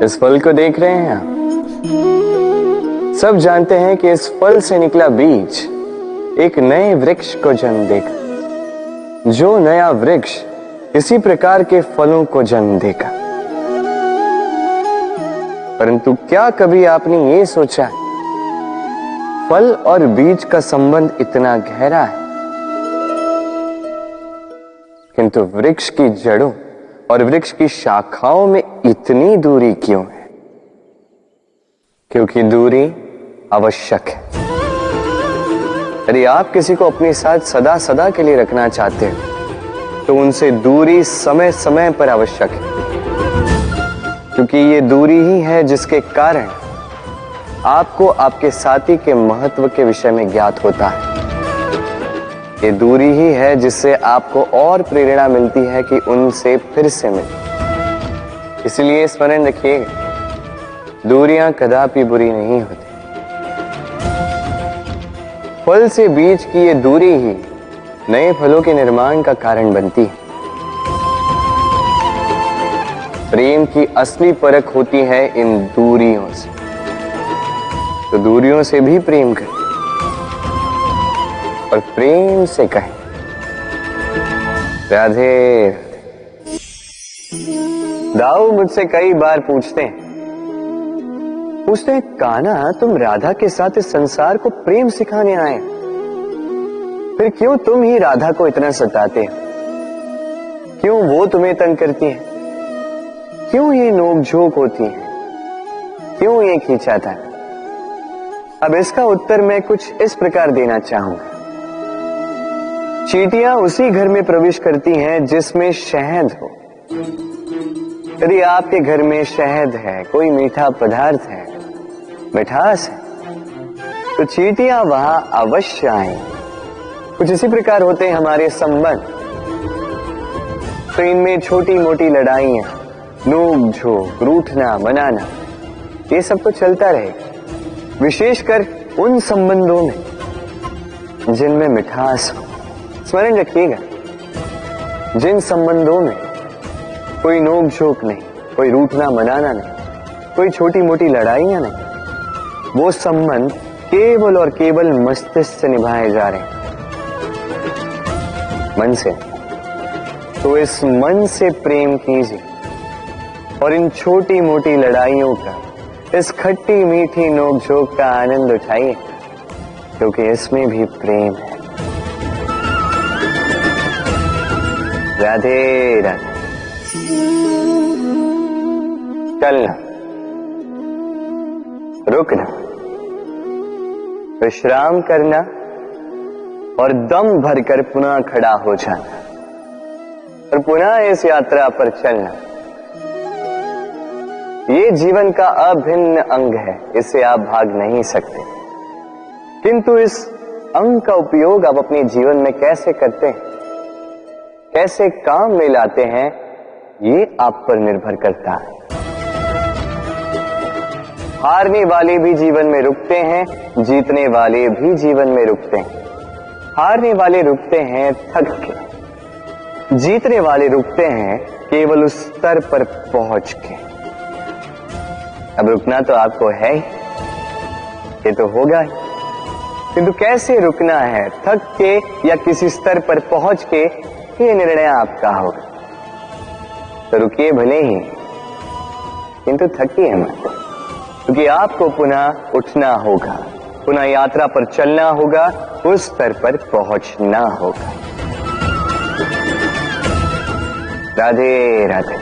इस फल को देख रहे हैं आप? सब जानते हैं कि इस फल से निकला बीज एक नए वृक्ष को जन्म देगा। जो नया वृक्ष इसी प्रकार के फलों को जन्म देगा। परंतु क्या कभी आपने ये सोचा है, फल और बीज का संबंध इतना गहरा है, किंतु वृक्ष की जड़ों और वृक्ष की शाखाओं में इतनी दूरी क्यों है? क्योंकि दूरी आवश्यक है। यदि आप किसी को अपने साथ सदा सदा के लिए रखना चाहते हो तो उनसे दूरी समय समय पर आवश्यक है, क्योंकि ये दूरी ही है जिसके कारण आपको आपके साथी के महत्व के विषय में ज्ञात होता है। ये दूरी ही है जिससे आपको और प्रेरणा मिलती है कि उनसे फिर से मिले। इसलिए स्मरण रखिएगा, दूरियां कदापि बुरी नहीं होती। फल से बीज की ये दूरी ही नए फलों के निर्माण का कारण बनती है। प्रेम की असली परख होती है इन दूरियों से। तो दूरियों से भी प्रेम करें और प्रेम से कहें, राधे। दाऊ मुझसे कई बार पूछते हैं कान्हा, तुम राधा के साथ इस संसार को प्रेम सिखाने आए, फिर क्यों तुम ही राधा को इतना सताते हो? क्यों वो तुम्हें तंग करती है? क्यों ये नोकझोंक होती है? क्यों ये खींचाता है? अब इसका उत्तर मैं कुछ इस प्रकार देना चाहूंगा। चींटियां उसी घर में प्रवेश करती हैं जिसमें शहद हो। यदि आपके घर में शहद है, कोई मीठा पदार्थ है, मिठास है, तो चींटियां वहां अवश्य आएंगी। कुछ इसी प्रकार होते हैं हमारे संबंध। तो इनमें छोटी मोटी लड़ाइयां, नोक झोंक, रूठना मनाना, ये सब तो चलता रहेगा। विशेषकर उन संबंधों में जिनमें मिठास हो। स्मरण रखिएगा, जिन संबंधों में कोई नोक झोंक नहीं, कोई रूठना मनाना नहीं, कोई छोटी मोटी लड़ाइयां नहीं, वो संबंध केवल और केवल मस्तिष्क से निभाए जा रहे हैं, मन से। तो इस मन से प्रेम कीजिए और इन छोटी मोटी लड़ाइयों का, इस खट्टी मीठी नोकझोंक का आनंद उठाइए, क्योंकि इसमें भी प्रेम है। राधे राधे। चलना, रुकना, विश्राम करना और दम भरकर पुनः खड़ा हो जाना और पुनः इस यात्रा पर चलना। ये जीवन का अभिन्न अंग है, इससे आप भाग नहीं सकते। किंतु इस अंग का उपयोग आप अपने जीवन में कैसे करते हैं, कैसे काम में लाते हैं, ये आप पर निर्भर करता है। हारने वाले भी जीवन में रुकते हैं, जीतने वाले भी जीवन में रुकते हैं। हारने वाले रुकते हैं थक के, जीतने वाले रुकते हैं केवल उस स्तर पर पहुंच के। अब रुकना तो आपको है ही, ये तो होगा ही, किंतु कैसे रुकना है, थक के या किसी स्तर पर पहुंच के, ये निर्णय आपका होगा। तो रुकिए भले ही, किंतु थकिए मत, क्योंकि आपको पुनः उठना होगा, पुनः यात्रा पर चलना होगा, उस स्तर पर पहुंचना होगा। राधे राधे।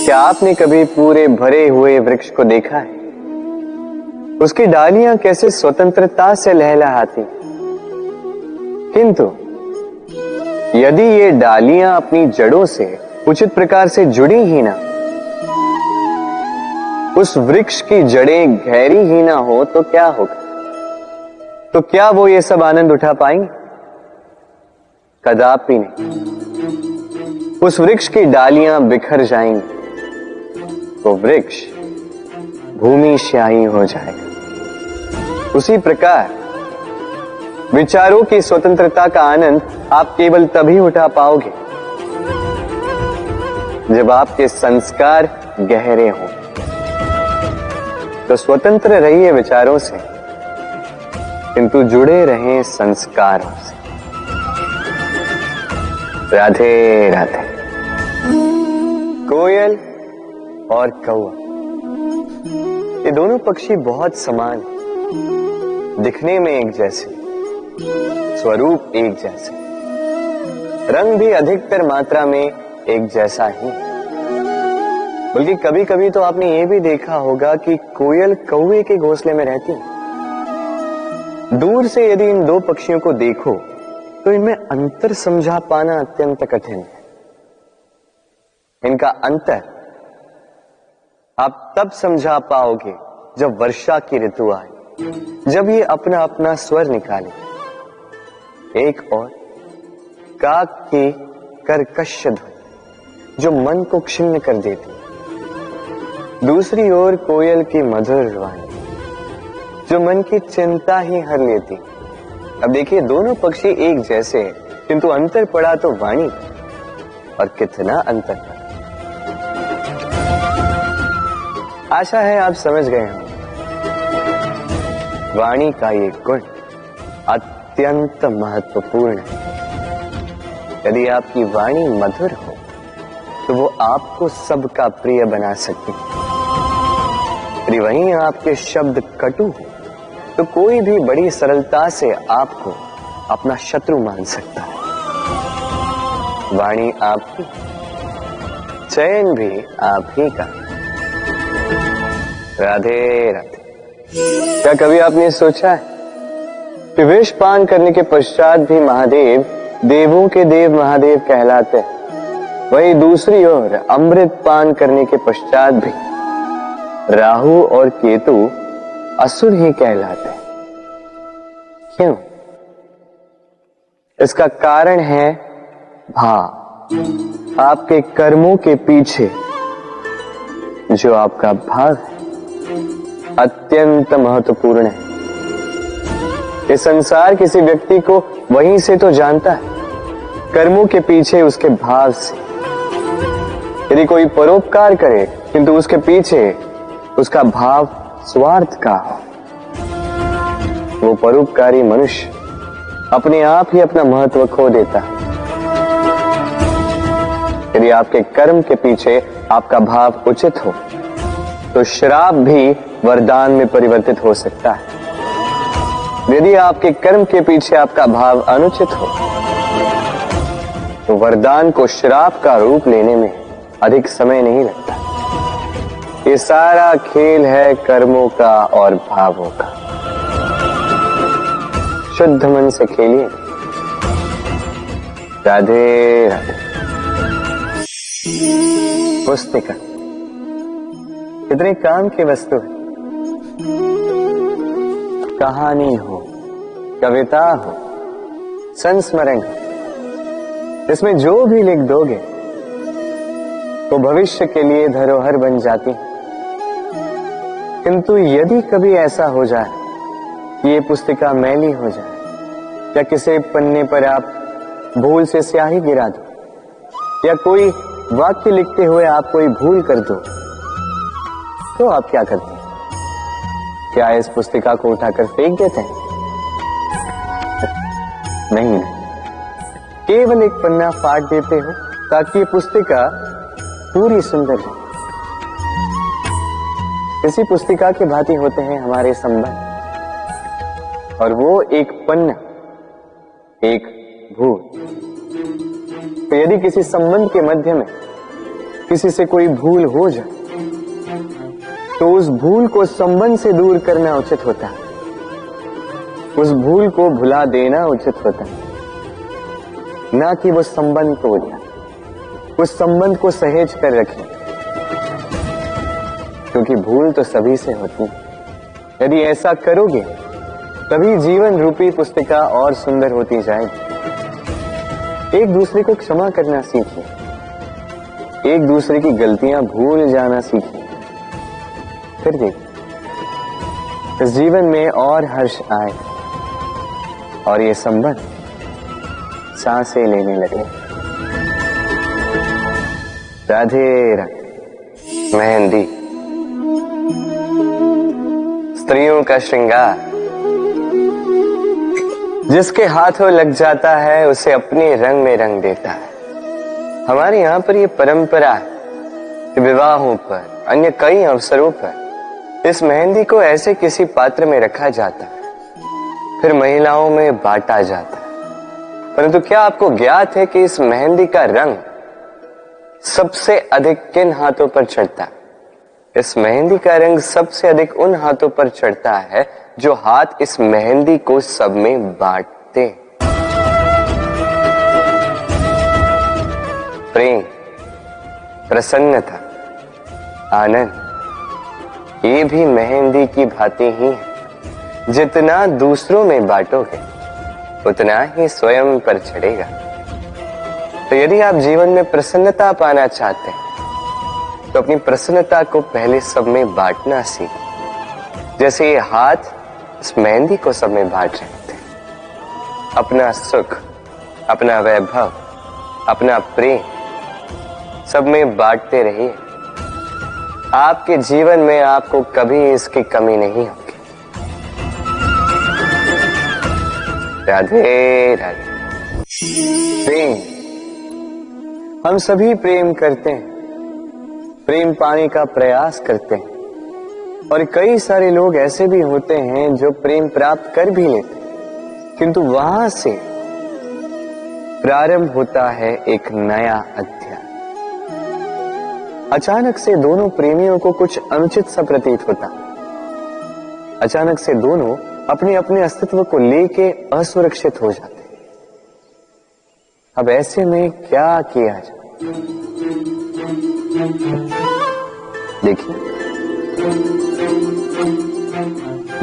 क्या आपने कभी पूरे भरे हुए वृक्ष को देखा है? उसकी डालियां कैसे स्वतंत्रता से लहलहाती, किंतु यदि ये डालियां अपनी जड़ों से उचित प्रकार से जुड़ी ही ना, उस वृक्ष की जड़ें गहरी ही ना हो, तो क्या होगा? तो क्या वो ये सब आनंद उठा पाएंगे? कदापि नहीं। उस वृक्ष की डालियां बिखर जाएंगी, तो वृक्ष भूमिशाही हो जाएगा। उसी प्रकार विचारों की स्वतंत्रता का आनंद आप केवल तभी उठा पाओगे जब आपके संस्कार गहरे हों। तो स्वतंत्र रहिए विचारों से, किंतु जुड़े रहें संस्कारों से। राधे राधे। कोयल और कौवा, ये दोनों पक्षी बहुत समान हैं, दिखने में एक जैसे, स्वरूप एक जैसे, रंग भी अधिकतर मात्रा में एक जैसा ही। बल्कि कभी कभी तो आपने ये भी देखा होगा कि कोयल कौवे के घोंसले में रहती है। दूर से यदि इन दो पक्षियों को देखो तो इनमें अंतर समझा पाना अत्यंत कठिन है। इनका अंतर आप तब समझा पाओगे जब वर्षा की ऋतु आए, जब ये अपना अपना स्वर निकाले। एक और काक की कर्कश ध्वनि जो मन को क्षीण कर देती, दूसरी ओर कोयल की मधुर वाणी जो मन की चिंता ही हर लेती। अब देखिए, दोनों पक्षी एक जैसे हैं, किंतु अंतर पड़ा तो वाणी, और कितना अंतर पड़ा। आशा है आप समझ गए होंगे। वाणी का ये गुण अत्यंत महत्वपूर्ण है। यदि आपकी वाणी मधुर हो तो वो आपको सबका प्रिय बना सकती है। यदि वहीं आपके शब्द कटु हो तो कोई भी बड़ी सरलता से आपको अपना शत्रु मान सकता है। वाणी आपकी, चयन भी आप ही का। राधे राधे। क्या कभी आपने सोचा है कि विष पान करने के पश्चात भी महादेव देवों के देव महादेव कहलाते हैं, वहीं दूसरी ओर अमृत पान करने के पश्चात भी राहु और केतु असुर ही कहलाते हैं। क्यों? इसका कारण है भाव। आपके कर्मों के पीछे जो आपका भाव है अत्यंत महत्वपूर्ण है। ये संसार किसी व्यक्ति को वहीं से तो जानता है, कर्मों के पीछे उसके भाव से। यदि कोई परोपकार करे किंतु उसके पीछे उसका भाव स्वार्थ का हो, वो परोपकारी मनुष्य अपने आप ही अपना महत्व खो देता है। यदि आपके कर्म के पीछे आपका भाव उचित हो तो श्राप भी वरदान में परिवर्तित हो सकता है। यदि आपके कर्म के पीछे आपका भाव अनुचित हो तो वरदान को श्राप का रूप लेने में अधिक समय नहीं लगता। ये सारा खेल है कर्मों का और भावों का। शुद्ध मन से खेलिए। राधे राधे। पुस्तिका कितने काम की वस्तु है। कहानी हो, कविता हो, संस्मरण हो, इसमें जो भी लिख दोगे वो भविष्य के लिए धरोहर बन जाती है। किंतु यदि कभी ऐसा हो जाए कि ये पुस्तिका मैली हो जाए या किसी पन्ने पर आप भूल से स्याही गिरा दो या कोई वाक्य लिखते हुए आप कोई भूल कर दो, तो आप क्या करते हैं? क्या इस पुस्तिका को उठाकर फेंक देते हैं? नहीं, केवल एक पन्ना फाड़ देते हो ताकि ये पुस्तिका पूरी सुंदर हो। इसी पुस्तिका की भांति होते हैं हमारे संबंध, और वो एक पन्ना, एक भूल। तो यदि किसी संबंध के मध्य में किसी से कोई भूल हो जाए तो उस भूल को संबंध से दूर करना उचित होता है। उस भूल को भुला देना उचित होता है, ना कि वो संबंध तोड़ देना। उस संबंध को सहेज कर रखें, क्योंकि भूल तो सभी से होती है। यदि ऐसा करोगे तभी जीवन रूपी पुस्तिका और सुंदर होती जाएगी। एक दूसरे को क्षमा करना सीखिए, एक दूसरे की गलतियां भूल जाना सीखिए। फिर देखिए इस जीवन में और हर्ष आए और ये संबंध सांसें लेने लगे। राधे राधे। मेहंदी स्त्रियों का श्रृंगार, जिसके हाथों लग जाता है उसे अपने रंग में रंग देता है। हमारे यहाँ पर ये परंपरा है कि विवाहों पर, अन्य कई अवसरों पर इस मेहंदी को ऐसे किसी पात्र में रखा जाता है, फिर महिलाओं में बांटा जाता है। परंतु क्या आपको ज्ञात है कि इस मेहंदी का रंग सबसे अधिक किन हाथों पर चढ़ता है? इस मेहंदी का रंग सबसे अधिक उन हाथों पर चढ़ता है जो हाथ इस मेहंदी को सब में बांटते। प्रेम, प्रसन्नता, आनंद, ये भी मेहंदी की भांति ही है। जितना दूसरों में बांटोगे उतना ही स्वयं पर चढ़ेगा। तो यदि आप जीवन में प्रसन्नता पाना चाहते हैं तो अपनी प्रसन्नता को पहले सब में बांटना सीखें, जैसे ये हाथ इस मेहंदी को सब में बांट रहे थे। अपना सुख, अपना वैभव, अपना प्रेम सब में बांटते रहिए। आपके जीवन में आपको कभी इसकी कमी नहीं होगी। राधे राधे। प्रेम, हम सभी प्रेम करते हैं, प्रेम पाने का प्रयास करते हैं, और कई सारे लोग ऐसे भी होते हैं जो प्रेम प्राप्त कर भी लेते हैं, किंतु वहां से प्रारंभ होता है एक नया अध्याय। अचानक से दोनों प्रेमियों को कुछ अनुचित सा प्रतीत होता। अचानक से दोनों अपने अपने अस्तित्व को लेके असुरक्षित हो जाते। अब ऐसे में क्या किया जाए? देखिए,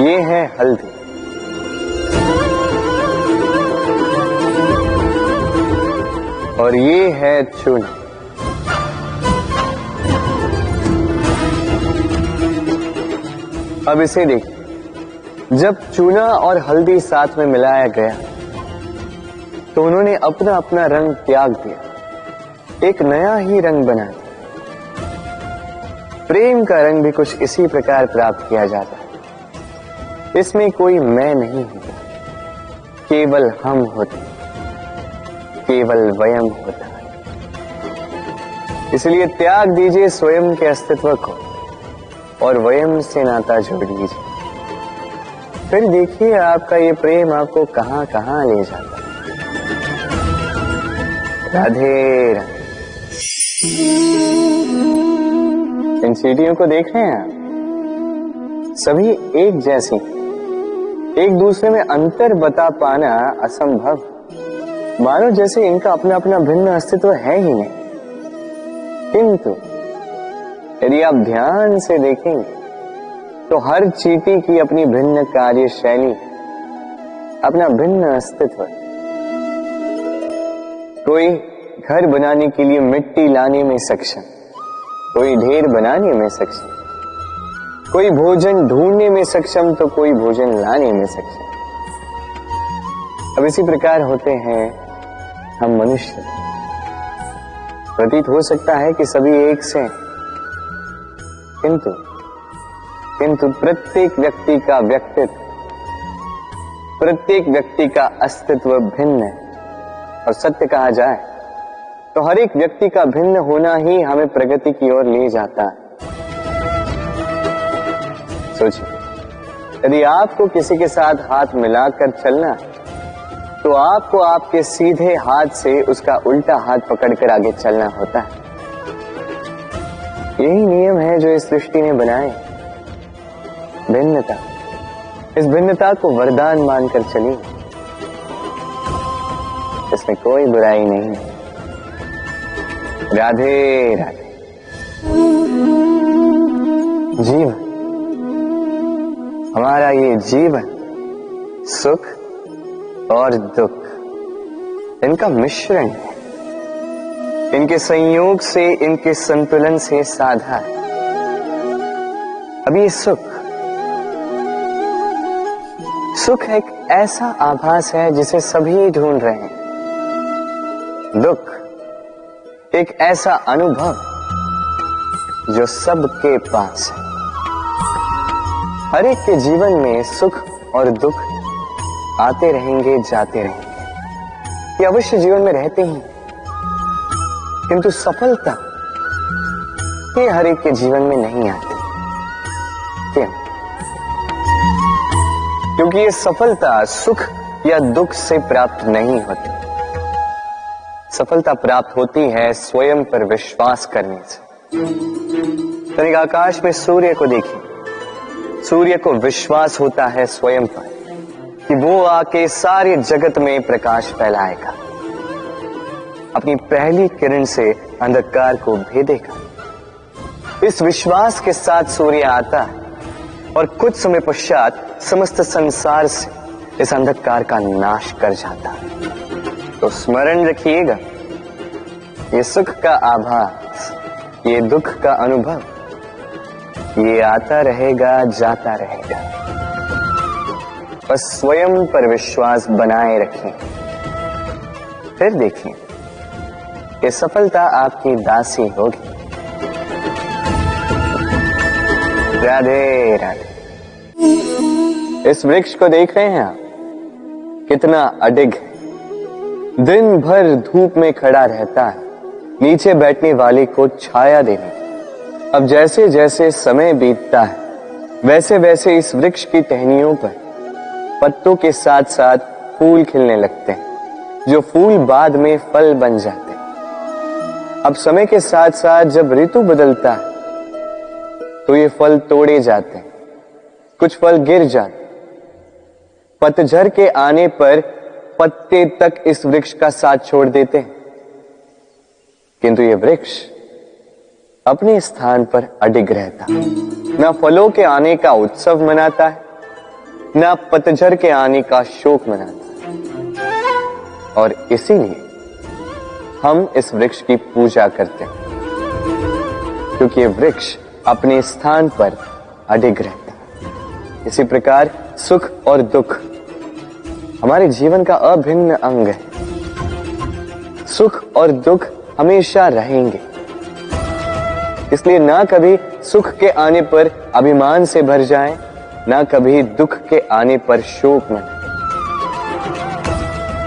ये है हल्दी, और ये है चूना। अब इसे देखिए, जब चूना और हल्दी साथ में मिलाया गया तो उन्होंने अपना अपना रंग त्याग दिया, एक नया ही रंग बना दिया। प्रेम का रंग भी कुछ इसी प्रकार प्राप्त किया जाता है। इसमें कोई मैं नहीं होता, केवल हम होते, केवल वयम होता है। इसलिए त्याग दीजिए स्वयं के अस्तित्व को और वयम से नाता जोड़ लीजिए। फिर देखिए आपका ये प्रेम आपको कहां कहां ले जाता है। राधे राधे। इन सीढ़ियों को देख रहे हैं आप? सभी एक जैसी, एक दूसरे में अंतर बता पाना असंभव, मानो जैसे इनका अपना अपना भिन्न अस्तित्व है ही नहीं। किंतु यदि आप ध्यान से देखेंगे तो हर चींटी की अपनी भिन्न कार्यशैली, अपना भिन्न अस्तित्व। कोई घर बनाने के लिए मिट्टी लाने में सक्षम, कोई ढेर बनाने में सक्षम, कोई भोजन ढूंढने में सक्षम तो कोई भोजन लाने में सक्षम। अब इसी प्रकार होते हैं हम मनुष्य। प्रतीत हो सकता है कि सभी एक से, किंतु प्रत्येक व्यक्ति का व्यक्तित्व, प्रत्येक व्यक्ति का अस्तित्व भिन्न है। और सत्य कहा जाए तो हर एक व्यक्ति का भिन्न होना ही हमें प्रगति की ओर ले जाता है। सोचिए, यदि आपको किसी के साथ हाथ मिलाकर चलना तो आपको आपके सीधे हाथ से उसका उल्टा हाथ पकड़कर आगे चलना होता है। यही नियम है जो इस सृष्टि ने बनाए। भिन्नता, इस भिन्नता को वरदान मानकर चलिए, इसमें कोई बुराई नहीं है। राधे राधे। जीवन, हमारा ये जीवन सुख और दुख, इनका मिश्रण है। इनके संयोग से, इनके संतुलन से साधा है। अब ये सुख एक ऐसा आभास है जिसे सभी ढूंढ रहे हैं। दुख एक ऐसा अनुभव जो सबके पास है। हर एक के जीवन में सुख और दुख आते रहेंगे, जाते रहेंगे, ये अवश्य जीवन में रहते ही, किंतु सफलता ये हर एक के जीवन में नहीं आती। क्यों? क्योंकि ये सफलता सुख या दुख से प्राप्त नहीं होती। सफलता प्राप्त होती है स्वयं पर विश्वास करने से। तनिक आकाश में सूर्य को देखिए, सूर्य को विश्वास होता है स्वयं पर कि वो आके सारे जगत में प्रकाश फैलाएगा, अपनी पहली किरण से अंधकार को भेदेगा। इस विश्वास के साथ सूर्य आता है और कुछ समय पश्चात समस्त संसार से इस अंधकार का नाश कर जाता है। तो स्मरण रखिएगा, ये सुख का आभास, ये दुख का अनुभव, ये आता रहेगा, जाता रहेगा। बस स्वयं पर विश्वास बनाए रखें, फिर देखिए ये सफलता आपकी दासी होगी। राधे राधे। इस वृक्ष को देख रहे हैं आप, कितना अडिग है, दिन भर धूप में खड़ा रहता है, नीचे बैठने वाले को छाया देने। अब जैसे जैसे समय बीतता है, वैसे वैसे इस वृक्ष की टहनियों पर पत्तों के साथ साथ फूल खिलने लगते हैं, जो फूल बाद में फल बन जाते हैं। अब समय के साथ साथ जब ऋतु बदलता है तो ये फल तोड़े जाते हैं, कुछ फल गिर जाते हैं। पतझड़ के आने पर पत्ते तक इस वृक्ष का साथ छोड़ देते हैं, किंतु ये वृक्ष अपने स्थान पर अडिग रहता है। ना फलों के आने का उत्सव मनाता है, ना पतझड़ के आने का शोक मनाता है। और इसीलिए हम इस वृक्ष की पूजा करते हैं, क्योंकि ये वृक्ष अपने स्थान पर अडिग रहता है। इसी प्रकार सुख और दुख हमारे जीवन का अभिन्न अंग है। सुख और दुख हमेशा रहेंगे, इसलिए ना कभी सुख के आने पर अभिमान से भर जाएं, ना कभी दुख के आने पर शोक मनाएं,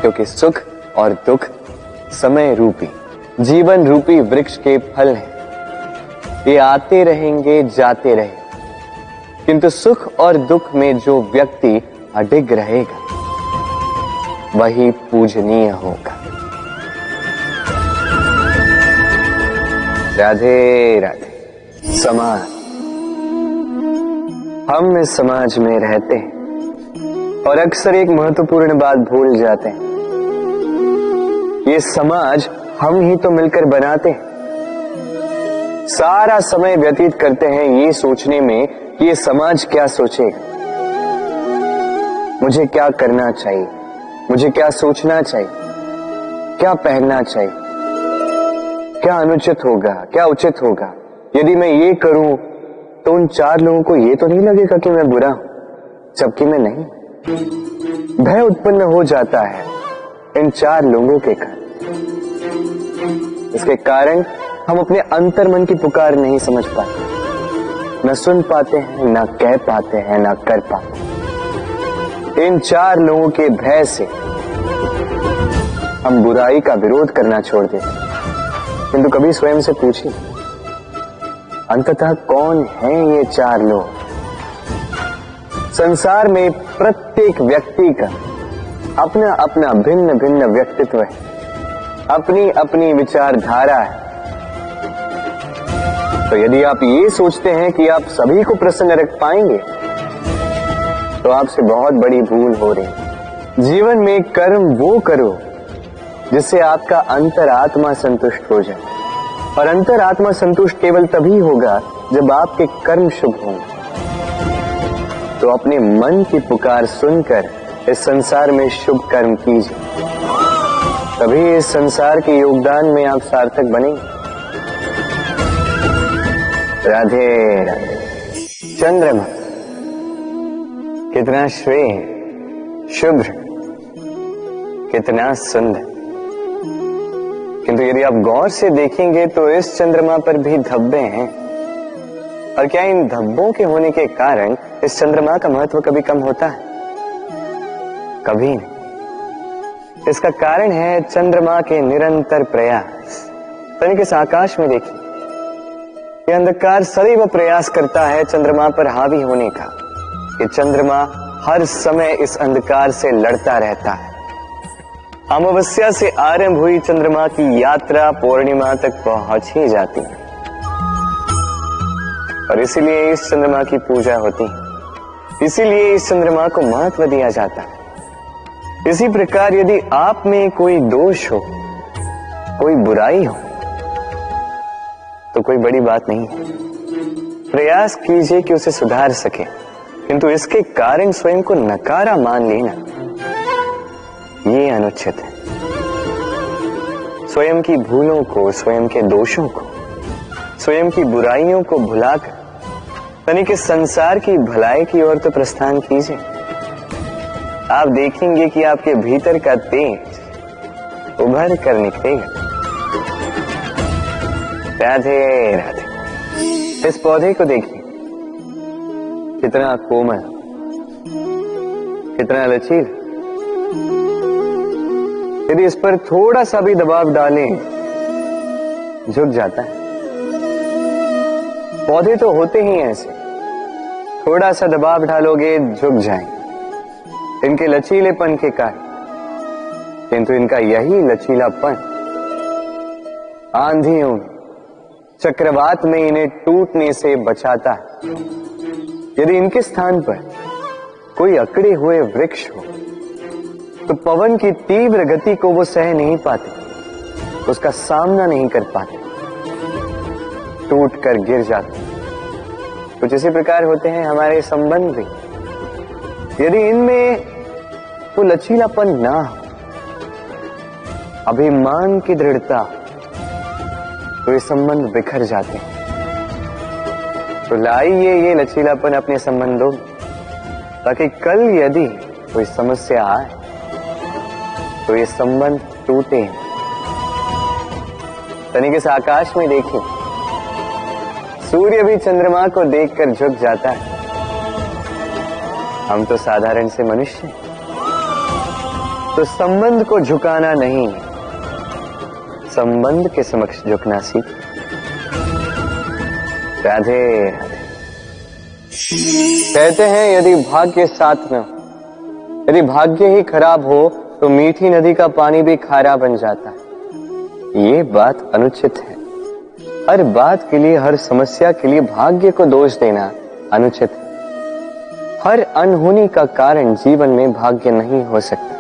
क्योंकि सुख और दुख समय रूपी, जीवन रूपी वृक्ष के फल हैं। ये आते रहेंगे, जाते रहेंगे, किंतु सुख और दुख में जो व्यक्ति अडिग रहेगा वही पूजनीय होगा। राधे राधे। समाज, हम इस समाज में रहते हैं और अक्सर एक महत्वपूर्ण बात भूल जाते हैं, ये समाज हम ही तो मिलकर बनाते हैं। सारा समय व्यतीत करते हैं ये सोचने में कि ये समाज क्या सोचेगा, मुझे क्या करना चाहिए, मुझे क्या सोचना चाहिए, क्या पहनना चाहिए, क्या अनुचित होगा, क्या उचित होगा। यदि मैं ये करूं तो उन चार लोगों को ये तो नहीं लगेगा कि मैं बुरा हूं, जबकि मैं नहीं। भय उत्पन्न हो जाता है इन चार लोगों के कारण। इसके कारण हम अपने अंतर मन की पुकार नहीं समझ पाते, न सुन पाते हैं, न कह पाते हैं, न कर पाते। इन चार लोगों के भय से हम बुराई का विरोध करना छोड़ देते हैं। किंतु कभी स्वयं से पूछिए, अंततः कौन हैं ये चार लोग? संसार में प्रत्येक व्यक्ति का अपना अपना भिन्न भिन्न व्यक्तित्व है, अपनी अपनी विचारधारा है। तो यदि आप ये सोचते हैं कि आप सभी को प्रसन्न रख पाएंगे तो आपसे बहुत बड़ी भूल हो रही है। जीवन में कर्म वो करो जिससे आपका अंतरात्मा संतुष्ट हो जाए, और अंतरात्मा संतुष्ट केवल तभी होगा जब आपके कर्म शुभ होंगे। तो अपने मन की पुकार सुनकर इस संसार में शुभ कर्म कीजिए, तभी इस संसार के योगदान में आप सार्थक बनेंगे। राधे राधे। चंद्रमा कितना श्रेय, शुभ्र, कितना सुंदर, किंतु यदि आप गौर से देखेंगे तो इस चंद्रमा पर भी धब्बे हैं, और क्या इन धब्बों के होने के कारण इस चंद्रमा का महत्व कभी कम होता है? कभी नहीं। इसका कारण है चंद्रमा के निरंतर प्रयास। तनिक इस आकाश में देखिए, यह अंधकार सदैव प्रयास करता है चंद्रमा पर हावी होने का। ये चंद्रमा हर समय इस अंधकार से लड़ता रहता है। अमावस्या से आरंभ हुई चंद्रमा की यात्रा पूर्णिमा तक पहुंच ही जाती है, और इसीलिए इस चंद्रमा की पूजा होती है, इसीलिए इस चंद्रमा को महत्व दिया जाता है। इसी प्रकार यदि आप में कोई दोष हो, कोई बुराई हो, तो कोई बड़ी बात नहीं है। प्रयास कीजिए कि उसे सुधार सके, किंतु इसके कारण स्वयं को नकारा मान लेना, ये अनुचित है। स्वयं की भूलों को, स्वयं के दोषों को, स्वयं की बुराइयों को भुलाकर तनिक इस संसार की भलाई की ओर तो प्रस्थान कीजिए। आप देखेंगे कि आपके भीतर का तेज उभर कर निकलेगा। राधे राधे। इस पौधे को देखिए, कितना कोमल, कितना लचील। यदि इस पर थोड़ा सा भी दबाव डालें, झुक जाता है। पौधे तो होते ही ऐसे, थोड़ा सा दबाव डालोगे झुक जाएंगे इनके लचीलेपन के कारण। किंतु इनका यही लचीलापन आंधियों में, चक्रवात में इन्हें टूटने से बचाता है। यदि इनके स्थान पर कोई अकड़े हुए वृक्ष हो, तो पवन की तीव्र गति को वो सह नहीं पाते, उसका सामना नहीं कर पाते, टूट कर गिर जाते। कुछ इसी प्रकार होते हैं हमारे संबंध भी। यदि इनमें वो लचीलापन ना हो, अभिमान की दृढ़ता, तो ये संबंध बिखर जाते हैं। तो लाइए ये लचीलापन अपने संबंधों में, ताकि कल यदि कोई समस्या आए तो ये संबंध टूटे। तनिक इस आकाश में देखिए, सूर्य भी चंद्रमा को देखकर झुक जाता है। हम तो साधारण से मनुष्य हैं, तो संबंध को झुकाना नहीं, संबंध के समक्ष झुकना सीख। राधे राधे। कहते हैं यदि भाग्य साथ में हो, यदि भाग्य ही खराब हो, तो मीठी नदी का पानी भी खारा बन जाता है। ये बात अनुचित है। हर बात के लिए, हर समस्या के लिए भाग्य को दोष देना अनुचित है। हर अनहोनी का कारण जीवन में भाग्य नहीं हो सकता।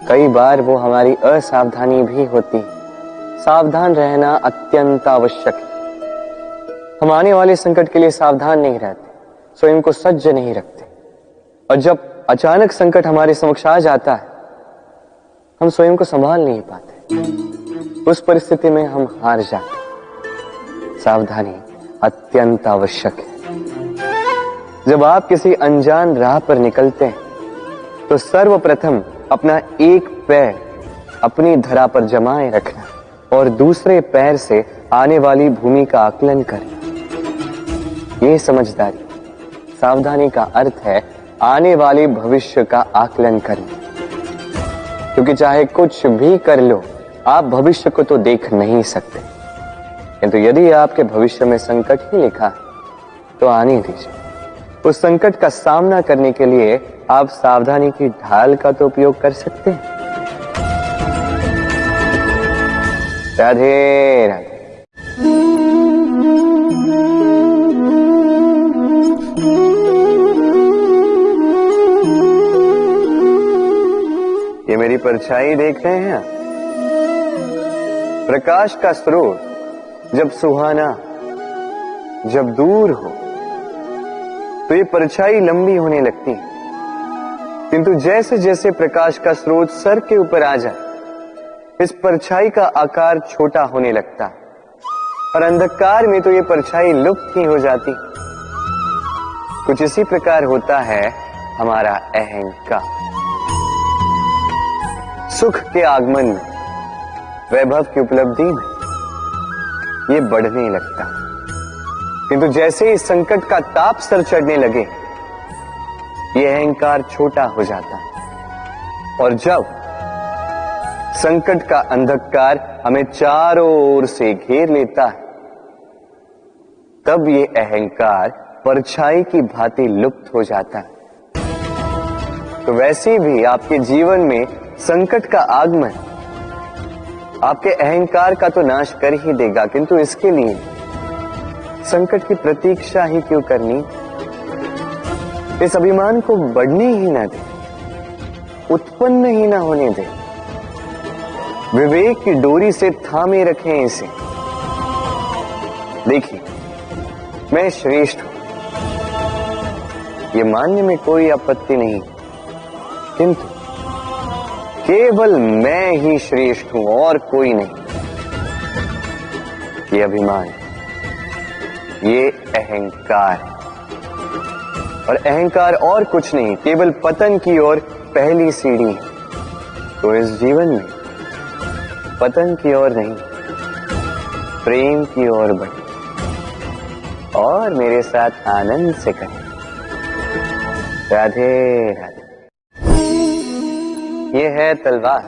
कई बार वो हमारी असावधानी भी होती है। सावधान रहना अत्यंत आवश्यक है। हम आने वाले संकट के लिए सावधान नहीं रहते, स्वयं को सज्ज नहीं रखते, और जब अचानक संकट हमारे समक्ष आ जाता है, हम स्वयं को संभाल नहीं पाते। उस परिस्थिति में हम हार जाते। सावधानी अत्यंत आवश्यक है। जब आप किसी अनजान राह पर निकलते हैं, तो सर्वप्रथम अपना एक पैर अपनी धरा पर जमाए रखना और दूसरे पैर से आने वाली भूमि का आकलन करना, ये समझदारी। सावधानी का अर्थ है आने वाले भविष्य का आकलन करना, क्योंकि चाहे कुछ भी कर लो, आप भविष्य को तो देख नहीं सकते। किंतु यदि आपके भविष्य में संकट ही लिखा है, तो आने दीजिए। उस संकट का सामना करने के लिए आप सावधानी की ढाल का तो उपयोग कर सकते हैं। राधे राधे। ये मेरी परछाई देख रहे हैं आप? प्रकाश का स्रोत जब सुहाना, जब दूर हो, तो ये परछाई लंबी होने लगती है। किंतु जैसे जैसे प्रकाश का स्रोत सर के ऊपर आ जाए, इस परछाई का आकार छोटा होने लगता है, और अंधकार में तो ये परछाई लुप्त ही हो जाती। कुछ इसी प्रकार होता है हमारा अहंकार। सुख के आगमन में, वैभव की उपलब्धि में ये बढ़ने लगता, किंतु जैसे ही संकट का ताप सर चढ़ने लगे, यह अहंकार छोटा हो जाता है। और जब संकट का अंधकार हमें चारों ओर से घेर लेता है, तब ये अहंकार परछाई की भांति लुप्त हो जाता है। तो वैसे भी आपके जीवन में संकट का आगमन आपके अहंकार का तो नाश कर ही देगा, किंतु इसके लिए संकट की प्रतीक्षा ही क्यों करनी? इस अभिमान को बढ़ने ही ना दे, उत्पन्न ही ना होने दे। विवेक की डोरी से थामे रखें इसे। देखिए, मैं श्रेष्ठ हूं, ये मानने में कोई आपत्ति नहीं, किंतु केवल मैं ही श्रेष्ठ हूं और कोई नहीं। ये अभिमान, ये अहंकार है। और अहंकार और कुछ नहीं, केवल पतन की ओर पहली सीढ़ी है। तो इस जीवन में पतन की ओर नहीं, प्रेम की ओर बढ़े और मेरे साथ आनंद से करें। राधे राधे। ये है तलवार,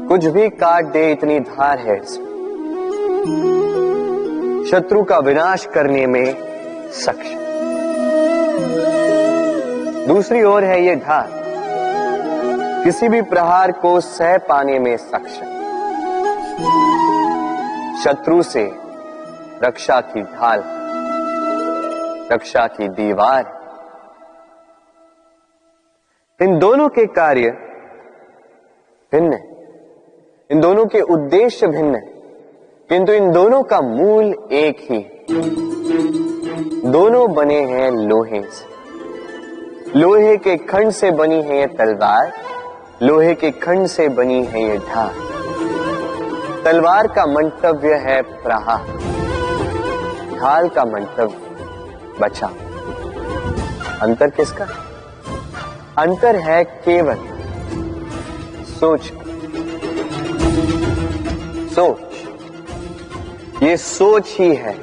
कुछ भी काट दे इतनी धार है इसमें, शत्रु का विनाश करने में सक्षम। दूसरी ओर है ये ढाल, किसी भी प्रहार को सह पाने में सक्षम। शत्रु से रक्षा की ढाल, रक्षा की दीवार। इन दोनों के कार्य भिन्न है, इन दोनों के उद्देश्य भिन्न है, किंतु इन दोनों का मूल एक ही है। दोनों बने हैं लोहे से। लोहे के खंड से बनी है ये तलवार, लोहे के खंड से बनी है ये ढाल। तलवार का मंतव्य है प्रहार, ढाल का मंतव्य बचाव। अंतर किसका? अंतर है केवल सोच। सोच, ये सोच ही है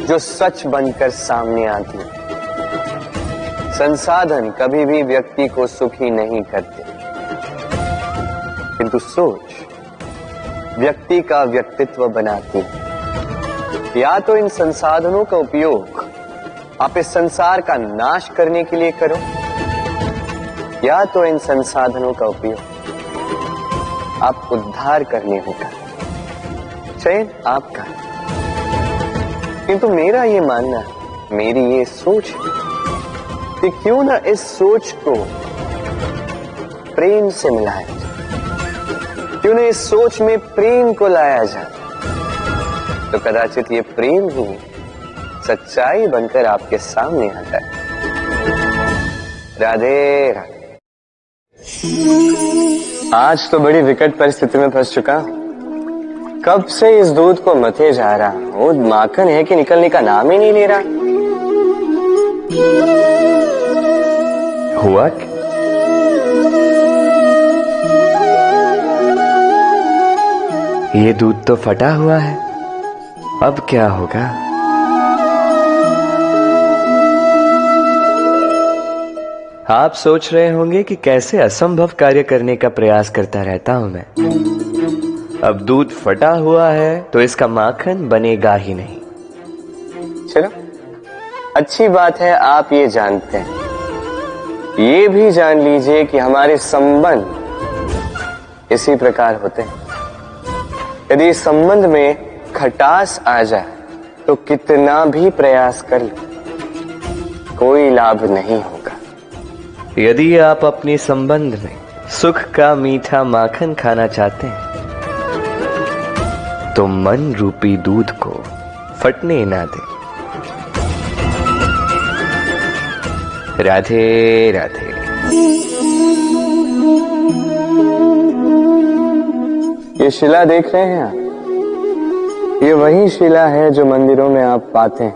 जो सच बनकर सामने आती है। संसाधन कभी भी व्यक्ति को सुखी नहीं करते, किंतु सोच व्यक्ति का व्यक्तित्व बनाती है। या तो इन संसाधनों का उपयोग आप इस संसार का नाश करने के लिए करो, या तो इन संसाधनों का उपयोग आप उद्धार करने होगा। चयन आपका। किंतु मेरा ये मानना, मेरी ये सोच है कि क्यों ना इस सोच को प्रेम से मिलाया जाए, क्यों ना इस सोच में प्रेम को लाया जाए, तो कदाचित ये प्रेम ही सच्चाई बनकर आपके सामने आता है। राधे राधे। आज तो बड़ी विकट परिस्थिति में फंस चुका हूं। कब से इस दूध को मथे जा रहा हूं, माखन है कि निकलने का नाम ही नहीं ले रहा। हुआ क्या? ये दूध तो फटा हुआ है, अब क्या होगा? आप सोच रहे होंगे कि कैसे असंभव कार्य करने का प्रयास करता रहता हूं मैं। अब दूध फटा हुआ है तो इसका माखन बनेगा ही नहीं। चलो, अच्छी बात है आप ये जानते हैं। ये भी जान लीजिए कि हमारे संबंध इसी प्रकार होते हैं। यदि इस संबंध में खटास आ जाए तो कितना भी प्रयास कर लो, कोई लाभ नहीं होगा। यदि आप अपने संबंध में सुख का मीठा माखन खाना चाहते हैं, तो मन रूपी दूध को फटने ना दें। राधे राधे। ये शिला देख रहे हैं आप? ये वही शिला है जो मंदिरों में आप पाते हैं,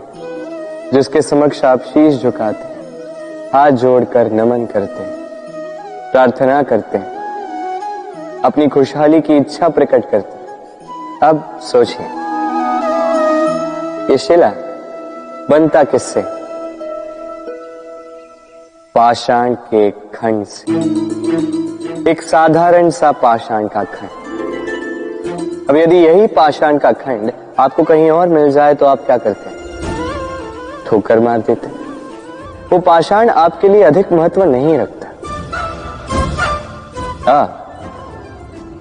जिसके समक्ष आप शीश झुकाते हैं, हाथ जोड़कर नमन करते हैं, प्रार्थना करते हैं, अपनी खुशहाली की इच्छा प्रकट करते हैं। अब सोचिए, ये शिला बनता किससे? पाषाण के खंड से। एक साधारण सा पाषाण का खंड। अब यदि यही पाषाण का खंड आपको कहीं और मिल जाए तो आप क्या करते हैं? ठोकर मार देते हैं। वो पाषाण आपके लिए अधिक महत्व नहीं रखता।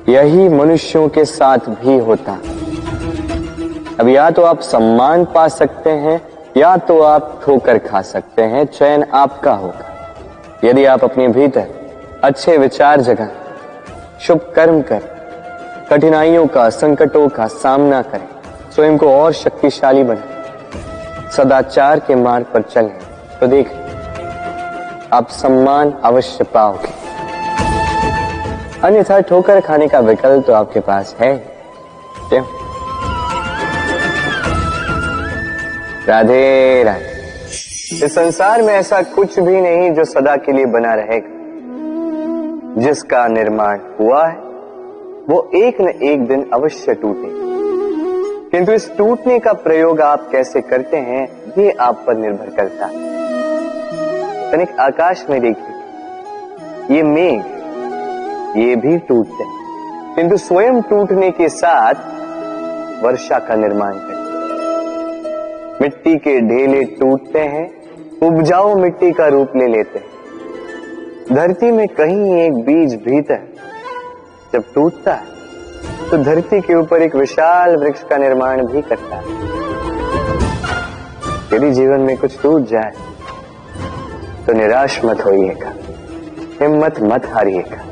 यही मनुष्यों के साथ भी होता। अब या तो आप सम्मान पा सकते हैं या तो आप ठोकर खा सकते हैं। चयन आपका होगा। यदि आप अपने भीतर अच्छे विचार जगा, शुभ कर्म कर, कठिनाइयों का, संकटों का सामना करें, स्वयं को और शक्तिशाली बनाएं, सदाचार के मार्ग पर चलें, तो देख आप सम्मान अवश्य पाओगे। अन्यथा ठोकर खाने का विकल्प तो आपके पास है। क्यों? राधे राधे। इस संसार में ऐसा कुछ भी नहीं जो सदा के लिए बना रहेगा। जिसका निर्माण हुआ है वो एक न एक दिन अवश्य टूटेगा, किंतु इस टूटने का प्रयोग आप कैसे करते हैं ये आप पर निर्भर करता है। तनिक आकाश में देखिए, ये मेघ ये भी टूटते हैं, किंतु स्वयं टूटने के साथ वर्षा का निर्माण करते हैं। मिट्टी के ढेले टूटते हैं, उपजाऊ मिट्टी का रूप ले लेते हैं। धरती में कहीं एक बीज भीतर जब टूटता है तो धरती के ऊपर एक विशाल वृक्ष का निर्माण भी करता है। यदि जीवन में कुछ टूट जाए तो निराश मत होइएगा, हिम्मत मत हारिएगा।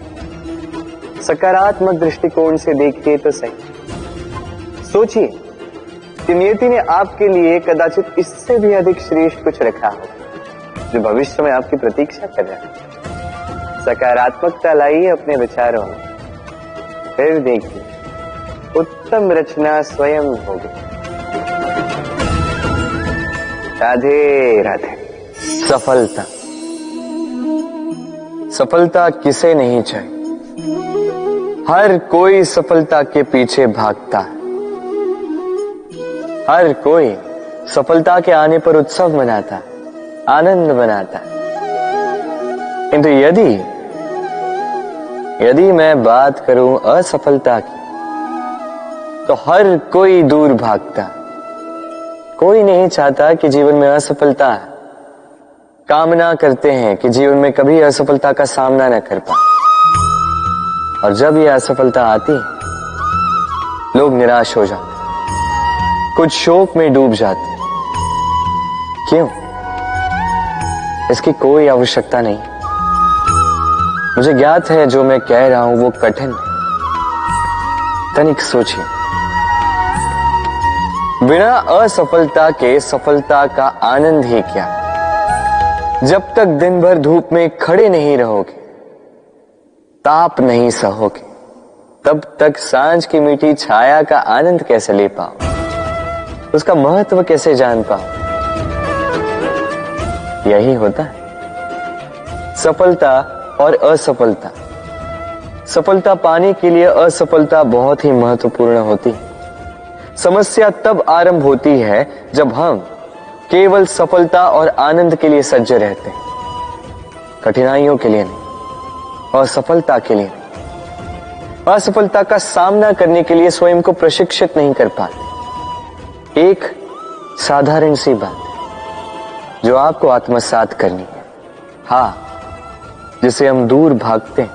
सकारात्मक दृष्टिकोण से देखिए तो सही। सोचिए कि नियति ने आपके लिए कदाचित इससे भी अधिक श्रेष्ठ कुछ रखा हो जो भविष्य में आपकी प्रतीक्षा कर रहा है। सकारात्मकता लाइए अपने विचारों में, फिर देखिए उत्तम रचना स्वयं होगी। राधे राधे। सफलता, सफलता किसे नहीं चाहिए? हर कोई सफलता के पीछे भागता है। हर कोई सफलता के आने पर उत्सव मनाता है, आनंद मनाता है। किंतु यदि मैं बात करूं असफलता की, तो हर कोई दूर भागता। कोई नहीं चाहता कि जीवन में असफलता है। कामना करते हैं कि जीवन में कभी असफलता का सामना न कर पाए। और जब यह असफलता आती है लोग निराश हो जाते, कुछ शोक में डूब जाते। क्यों? इसकी कोई आवश्यकता नहीं। मुझे ज्ञात है जो मैं कह रहा हूं वो कठिन है। तनिक सोचिए, बिना असफलता के सफलता का आनंद ही क्या? जब तक दिन भर धूप में खड़े नहीं रहोगे, ताप नहीं सहोगे, तब तक सांझ की मीठी छाया का आनंद कैसे ले पाओ? उसका महत्व कैसे जान पाओ? यही होता है सफलता और असफलता। सफलता पाने के लिए असफलता बहुत ही महत्वपूर्ण होती है। समस्या तब आरंभ होती है जब हम केवल सफलता और आनंद के लिए सज्ज रहते हैं, कठिनाइयों के लिए नहीं, असफलता के लिए नहीं। असफलता का सामना करने के लिए स्वयं को प्रशिक्षित नहीं कर पाते। एक साधारण सी बात है जो आपको आत्मसात करनी है। हाँ, जिसे हम दूर भागते हैं,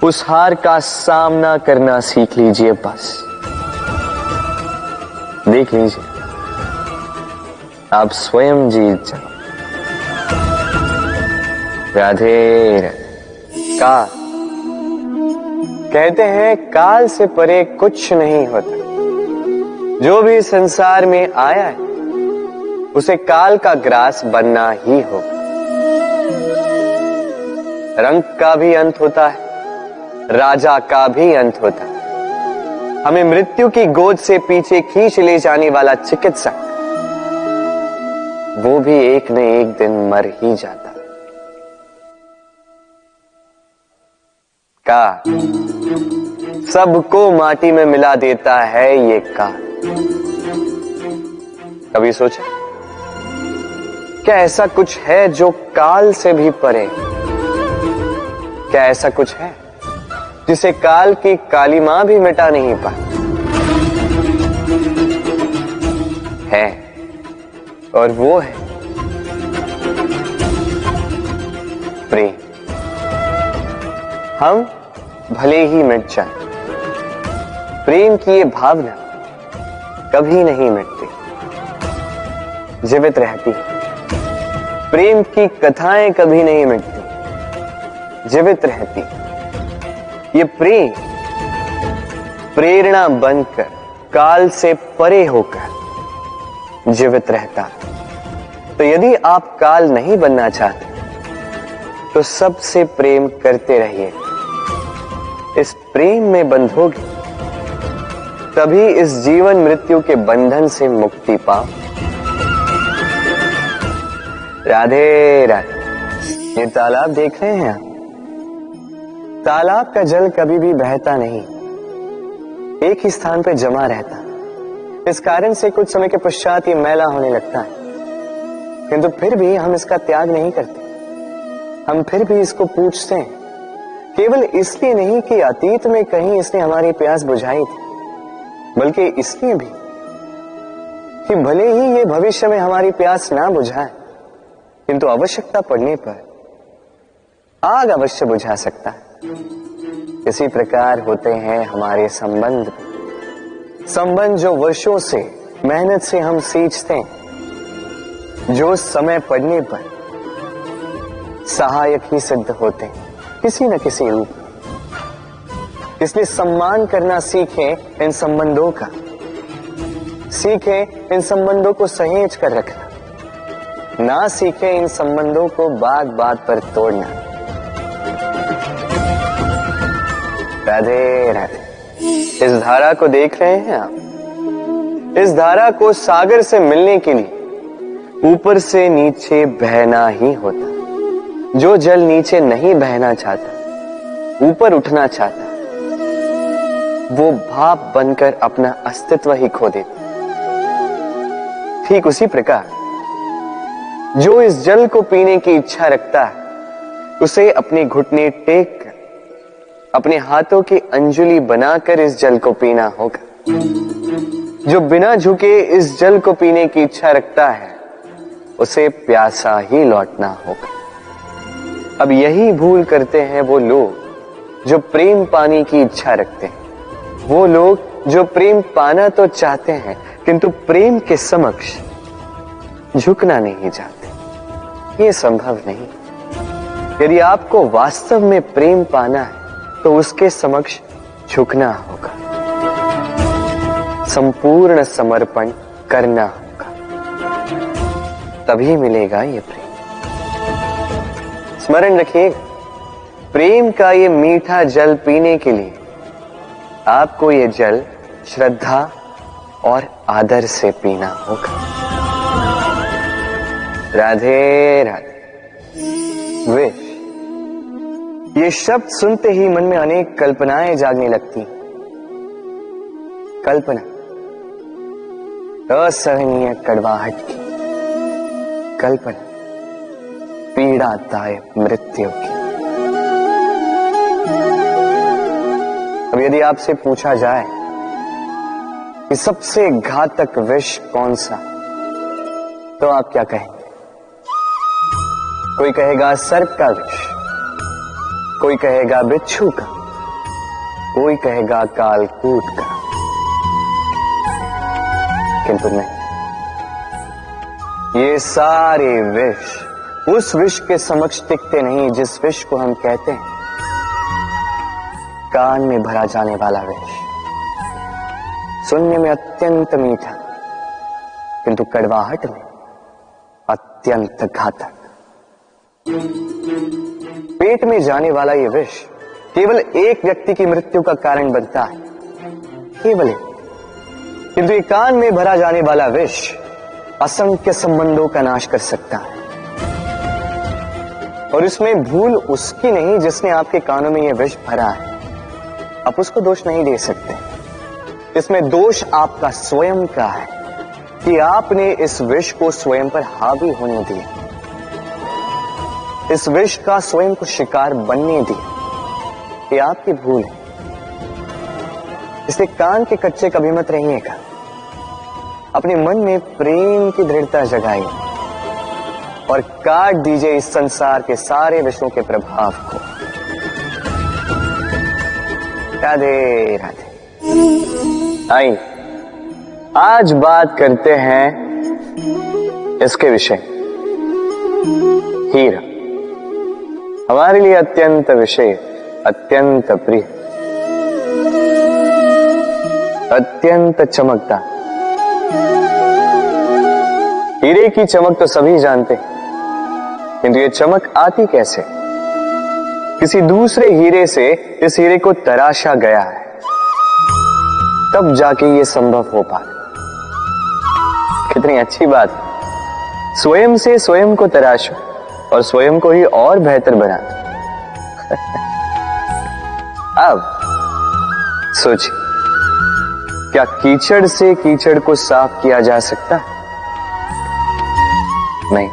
उस हार का सामना करना सीख लीजिए। बस देख लीजिए, आप स्वयं जीत जाओ। राधे राधे। काल, कहते हैं काल से परे कुछ नहीं होता। जो भी संसार में आया है उसे काल का ग्रास बनना ही होगा। रंग का भी अंत होता है, राजा का भी अंत होता है। हमें मृत्यु की गोद से पीछे खींच ले जाने वाला चिकित्सक, वो भी एक न एक दिन मर ही जाता है। का सबको माटी में मिला देता है ये काल। कभी सोचा क्या ऐसा कुछ है जो काल से भी परे? क्या ऐसा कुछ है जिसे काल की काली मां भी मिटा नहीं पाती? है, और वो है प्रेम। हम भले ही मिट जाएं, प्रेम की ये भावना कभी नहीं मिटती, जीवित रहती। प्रेम की कथाएं कभी नहीं मिटती, जीवित रहती। ये प्रेम प्रेरणा बनकर काल से परे होकर जीवित रहता। तो यदि आप काल नहीं बनना चाहते तो सबसे प्रेम करते रहिए। इस प्रेम में बंधोगे तभी इस जीवन मृत्यु के बंधन से मुक्ति पाओ। राधे राधे। ये तालाब देख रहे हैं आप? तालाब का जल कभी भी बहता नहीं, एक ही स्थान पर जमा रहता। इस कारण से कुछ समय के पश्चात ये मैला होने लगता है, किंतु फिर भी हम इसका त्याग नहीं करते। हम फिर भी इसको पूछते हैं, केवल इसलिए नहीं कि अतीत में कहीं इसने हमारी प्यास बुझाई थी, बल्कि इसलिए भी कि भले ही ये भविष्य में हमारी प्यास ना बुझाए, किंतु आवश्यकता पड़ने पर आग अवश्य बुझा सकता है। इसी प्रकार होते हैं हमारे संबंध, संबंध जो वर्षों से मेहनत से हम सींचते हैं, जो समय पड़ने पर सहायक ही सिद्ध होते हैं किसी न किसी रूप में। इसलिए सम्मान करना सीखें इन संबंधों का, सीखें इन संबंधों को सहेज कर रखना, ना सीखें इन संबंधों को बात बात पर तोड़ना। राधे राधे। इस धारा को देख रहे हैं आप? इस धारा को सागर से मिलने के लिए ऊपर से नीचे बहना ही होता। जो जल नीचे नहीं बहना चाहता, ऊपर उठना चाहता, वो भाप बनकर अपना अस्तित्व ही खो देता। ठीक उसी प्रकार जो इस जल को पीने की इच्छा रखता है, उसे अपने घुटने टेक कर, अपने हाथों की अंजुली बनाकर इस जल को पीना होगा। जो बिना झुके इस जल को पीने की इच्छा रखता है, उसे प्यासा ही लौटना होगा। अब यही भूल करते हैं वो लोग जो प्रेम पाने की इच्छा रखते हैं, वो लोग जो प्रेम पाना तो चाहते हैं किंतु प्रेम के समक्ष झुकना नहीं चाहते। ये संभव नहीं। यदि आपको वास्तव में प्रेम पाना है तो उसके समक्ष झुकना होगा, संपूर्ण समर्पण करना होगा, तभी मिलेगा ये प्रेम। स्मरण रखिएगा, प्रेम का ये मीठा जल पीने के लिए आपको ये जल श्रद्धा और आदर से पीना होगा। राधे राधे। विश, ये शब्द सुनते ही मन में अनेक कल्पनाएं जागने लगती। कल्पना असहनीय कड़वाहट की, कल्पना पीड़ादायक मृत्यु की। अब यदि आपसे पूछा जाए कि सबसे घातक विष कौन सा, तो आप क्या कहेंगे? कोई कहेगा सर्प का विष, कोई कहेगा बिच्छू का, कोई कहेगा कालकूट का, किंतु नहीं, ये सारे विष उस विष के समक्ष टिकते नहीं जिस विष को हम कहते हैं कान में भरा जाने वाला विष। सुनने में अत्यंत मीठा, किंतु कड़वाहट में अत्यंत घातक। पेट में जाने वाला यह विष केवल एक व्यक्ति की मृत्यु का कारण बनता है, केवल एक। किंतु ये कान में भरा जाने वाला विष असंख्य संबंधों का नाश कर सकता है। और इसमें भूल उसकी नहीं जिसने आपके कानों में यह विष भरा है, आप उसको दोष नहीं दे सकते। इसमें दोष आपका स्वयं का है कि आपने इस विष को स्वयं पर हावी होने दिया, इस विष का स्वयं को शिकार बनने दिया। ये आपकी भूल है। इसे कान के कच्चे कभी मत रहिएगा। अपने मन में प्रेम की दृढ़ता जगाइए और काट दीजिए इस संसार के सारे विषयों के प्रभाव को। राधे राधे। आइए आज बात करते हैं इसके विषय। हीरा हमारे लिए अत्यंत विषय, अत्यंत प्रिय, अत्यंत चमकता। हीरे की चमक तो सभी जानते हैं, किंतु ये चमक आती कैसे? किसी दूसरे हीरे से इस हीरे को तराशा गया है, तब जाके ये संभव हो पाए। कितनी अच्छी बात है। स्वयं से स्वयं को तराशो और स्वयं को ही और बेहतर बना दो। अब सोचिए, क्या कीचड़ से कीचड़ को साफ किया जा सकता है? नहीं।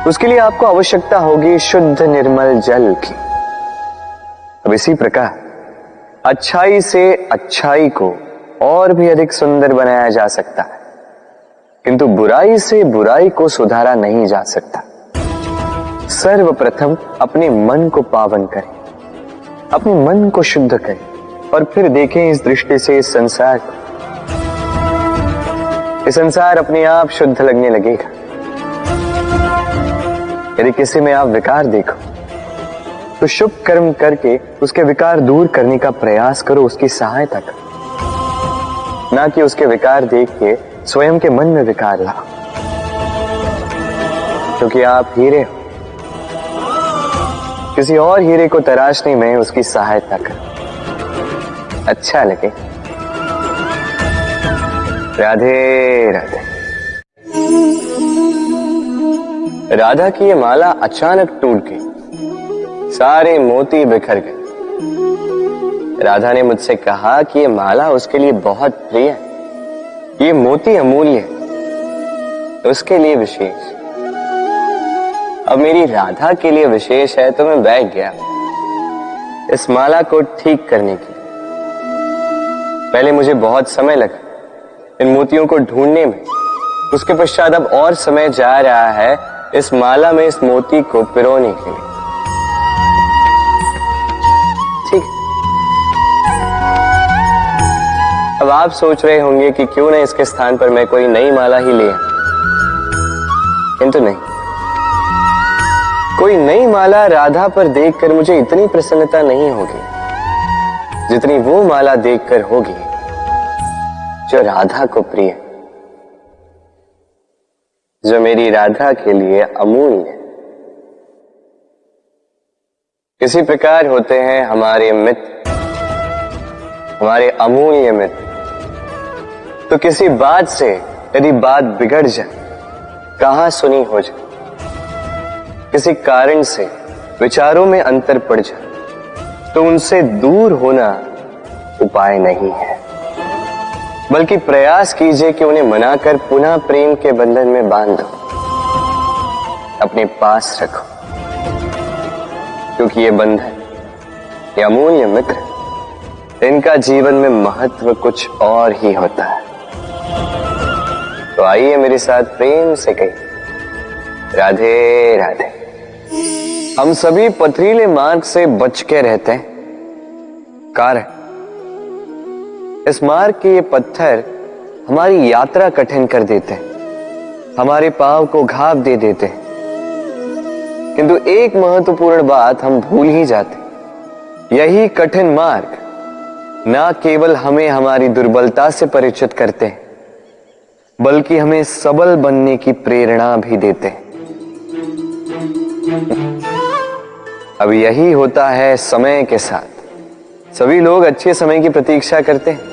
उसके लिए आपको आवश्यकता होगी शुद्ध निर्मल जल की। अब इसी प्रकार अच्छाई से अच्छाई को और भी अधिक सुंदर बनाया जा सकता है, किंतु बुराई से बुराई को सुधारा नहीं जा सकता। सर्वप्रथम अपने मन को पावन करें, अपने मन को शुद्ध करें और फिर देखें इस दृष्टि से इस संसार को। ये संसार अपने आप शुद्ध लगने लगेगा। यदि किसी में आप विकार देखो तो शुभ कर्म करके उसके विकार दूर करने का प्रयास करो, उसकी सहायता करो, ना कि उसके विकार देख के स्वयं के मन में विकार लाओ। क्योंकि आप हीरे हो, किसी और हीरे को तराशने में उसकी सहायता करो, अच्छा लगे। राधे राधे। राधा की ये माला अचानक टूट गई, सारे मोती बिखर गए। राधा ने मुझसे कहा कि ये माला उसके लिए बहुत प्रिय है, ये मोती अमूल्य है, उसके लिए विशेष। अब मेरी राधा के लिए विशेष है तो मैं बैठ गया इस माला को ठीक करने के लिए। पहले मुझे बहुत समय लगा इन मोतियों को ढूंढने में, उसके पश्चात अब और समय जा रहा है इस माला में इस मोती को पिरोने के लिए। ठीक। अब आप सोच रहे होंगे कि क्यों ना इसके स्थान पर मैं कोई नई माला ही ले आऊं, किंतु नहीं। कोई नई माला राधा पर देखकर मुझे इतनी प्रसन्नता नहीं होगी जितनी वो माला देखकर होगी जो राधा को प्रिय है, जो मेरी राधा के लिए अमूल्य है। इसी प्रकार होते हैं हमारे मित्र, हमारे अमूल्य मित्र। तो किसी बात से यदि बात बिगड़ जाए, कहां सुनी हो जाए, किसी कारण से विचारों में अंतर पड़ जाए, तो उनसे दूर होना उपाय नहीं है, बल्कि प्रयास कीजिए कि उन्हें मनाकर पुनः प्रेम के बंधन में बांध दो, अपने पास रखो। क्योंकि ये बंधन, ये अमूल्य मित्र, इनका जीवन में महत्व कुछ और ही होता है। तो आइए मेरे साथ प्रेम से कहिए राधे राधे। हम सभी पथरीले मार्ग से बच के रहते हैं, कारण इस मार्ग के ये पत्थर हमारी यात्रा कठिन कर देते हैं, हमारे पांव को घाव दे देते हैं। किंतु एक महत्वपूर्ण बात हम भूल ही जाते, यही कठिन मार्ग ना केवल हमें हमारी दुर्बलता से परिचित करते हैं, बल्कि हमें सबल बनने की प्रेरणा भी देते हैं। अब यही होता है समय के साथ। सभी लोग अच्छे समय की प्रतीक्षा करते हैं,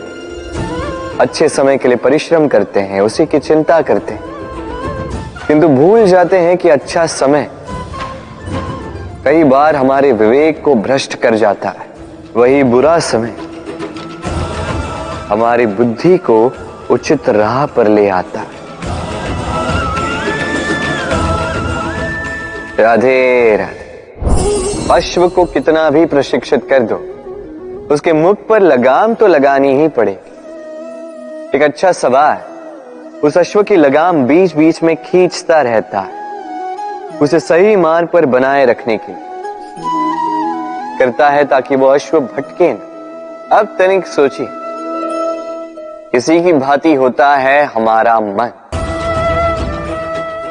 अच्छे समय के लिए परिश्रम करते हैं, उसी की चिंता करते हैं, किंतु भूल जाते हैं कि अच्छा समय कई बार हमारे विवेक को भ्रष्ट कर जाता है। वही बुरा समय हमारी बुद्धि को उचित राह पर ले आता है। राधे राधे। अश्व को कितना भी प्रशिक्षित कर दो, उसके मुख पर लगाम तो लगानी ही पड़ेगी। एक अच्छा सवार उस अश्व की लगाम बीच बीच में खींचता रहता है, उसे सही मार्ग पर बनाए रखने के लिए करता है, ताकि वो अश्व भटके न। अब तनिक सोचिए, किसी की भांति होता है हमारा मन।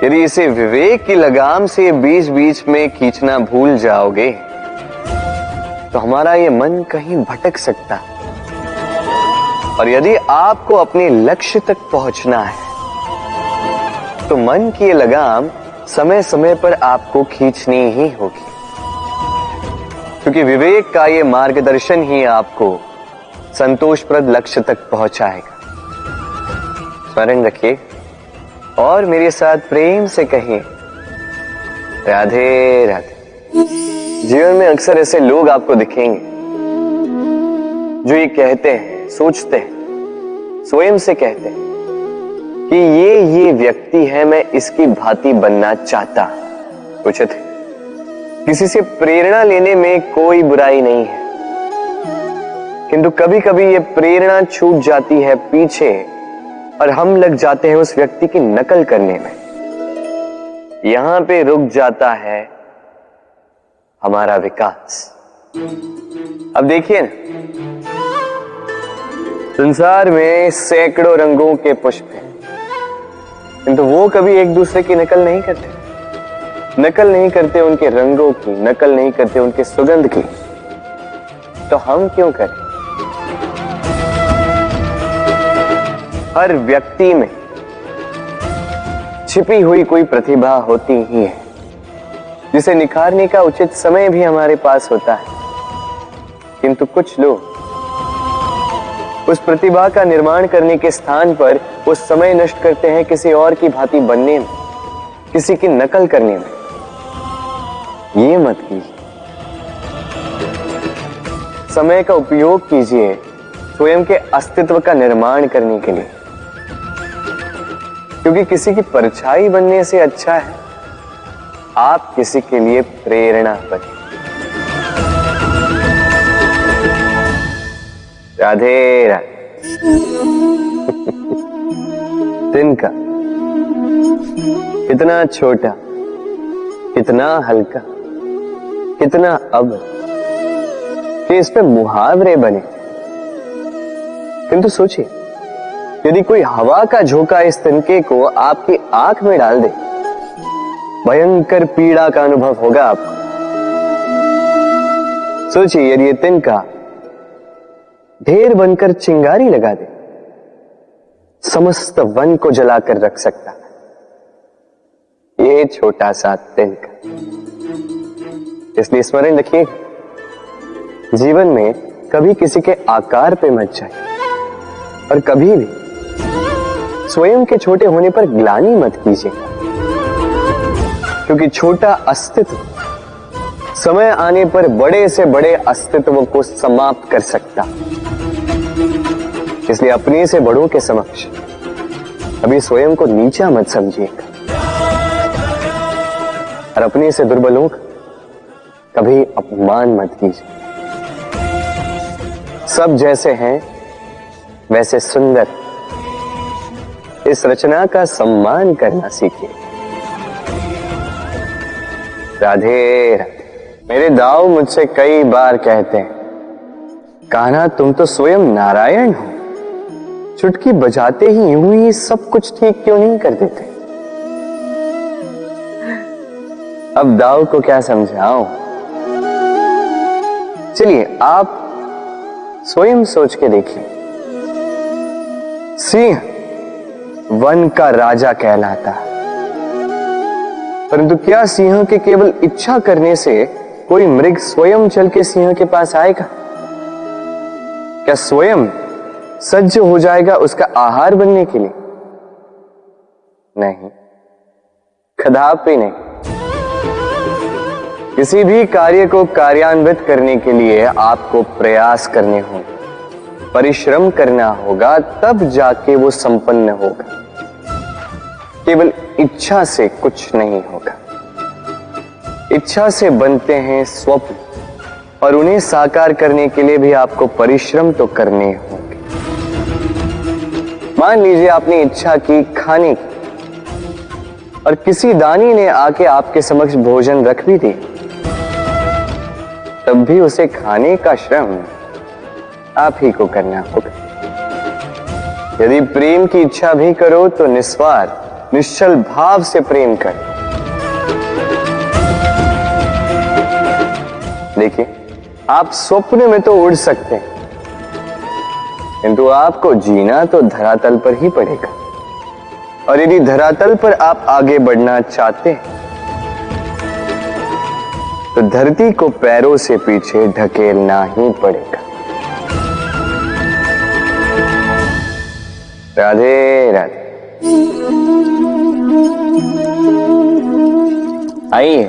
यदि इसे विवेक की लगाम से बीच बीच में खींचना भूल जाओगे तो हमारा ये मन कहीं भटक सकता है। और यदि आपको अपने लक्ष्य तक पहुंचना है तो मन की ये लगाम समय समय पर आपको खींचनी ही होगी, क्योंकि विवेक का ये मार्गदर्शन ही आपको संतोषप्रद लक्ष्य तक पहुंचाएगा। स्मरण रखिए और मेरे साथ प्रेम से कहिए, राधे राधे। जीवन में अक्सर ऐसे लोग आपको दिखेंगे जो ये कहते हैं, सोचते हैं, स्वयं से कहते हैं कि ये व्यक्ति है, मैं इसकी भांति बनना चाहता। उचित है, किसी से प्रेरणा लेने में कोई बुराई नहीं है, किंतु कभी कभी ये प्रेरणा छूट जाती है पीछे और हम लग जाते हैं उस व्यक्ति की नकल करने में। यहां पे रुक जाता है हमारा विकास। अब देखिए ना, संसार में सैकड़ों रंगों के पुष्प हैं, किंतु वो कभी एक दूसरे की नकल नहीं करते। नकल नहीं करते उनके रंगों की, नकल नहीं करते उनके सुगंध की। तो हम क्यों करें? हर व्यक्ति में छिपी हुई कोई प्रतिभा होती ही है, जिसे निखारने का उचित समय भी हमारे पास होता है, किंतु कुछ लोग उस प्रतिभा का निर्माण करने के स्थान पर वो समय नष्ट करते हैं किसी और की भांति बनने में, किसी की नकल करने में। ये मत कीजिए। समय का उपयोग कीजिए स्वयं के अस्तित्व का निर्माण करने के लिए, क्योंकि किसी की परछाई बनने से अच्छा है आप किसी के लिए प्रेरणा बने। राधे राधे। तिनका कितना छोटा, कितना हल्का, कितना अब कि इस पे मुहावरे बने। किंतु सोचिए, यदि कोई हवा का झोंका इस तिनके को आपकी आंख में डाल दे, भयंकर पीड़ा का अनुभव होगा आपको। सोचिए, यदि ये तिनका ढेर बनकर चिंगारी लगा दे, समस्त वन को जलाकर रख सकता है ये छोटा सा तिनका। इसलिए स्मरण रखिए, जीवन में कभी किसी के आकार पे मत जाए और कभी भी स्वयं के छोटे होने पर ग्लानि मत कीजिए, क्योंकि छोटा अस्तित्व समय आने पर बड़े से बड़े अस्तित्व को समाप्त कर सकता। इसलिए अपने से बड़ों के समक्ष अभी स्वयं को नीचा मत समझिएगा और अपने से दुर्बलों का कभी अपमान मत कीजिए। सब जैसे हैं वैसे सुंदर, इस रचना का सम्मान करना सीखिए। राधे राधे। मेरे दाऊ मुझसे कई बार कहते हैं, कान्हा तुम तो स्वयं नारायण हो, चुटकी बजाते ही यूं ही सब कुछ ठीक क्यों नहीं कर देते? अब दाऊ को क्या समझाऊं? चलिए आप स्वयं सोच के देखिए। सिंह वन का राजा कहलाता है, परंतु क्या सिंह के केवल इच्छा करने से कोई मृग स्वयं चल के सिंह के पास आएगा? क्या स्वयं सज्ज हो जाएगा उसका आहार बनने के लिए? नहीं, कदापि नहीं। किसी भी कार्य को कार्यान्वित करने के लिए आपको प्रयास करने होंगे, परिश्रम करना होगा, तब जाके वो संपन्न होगा। केवल इच्छा से कुछ नहीं होगा। इच्छा से बनते हैं स्वप्न, और उन्हें साकार करने के लिए भी आपको परिश्रम तो करने होंगे। मान लीजिए आपने इच्छा की खाने की, और किसी दानी ने आके आपके समक्ष भोजन रख भी दिया, तब भी उसे खाने का श्रम आप ही को करना होगा। यदि प्रेम की इच्छा भी करो तो निस्वार्थ निश्चल भाव से प्रेम करो। देखिए, आप स्वप्न में तो उड़ सकते हैं, किंतु आपको जीना तो धरातल पर ही पड़ेगा। और यदि धरातल पर आप आगे बढ़ना चाहते हैं तो धरती को पैरों से पीछे ढकेलना ही पड़ेगा। राधे राधे। आइए,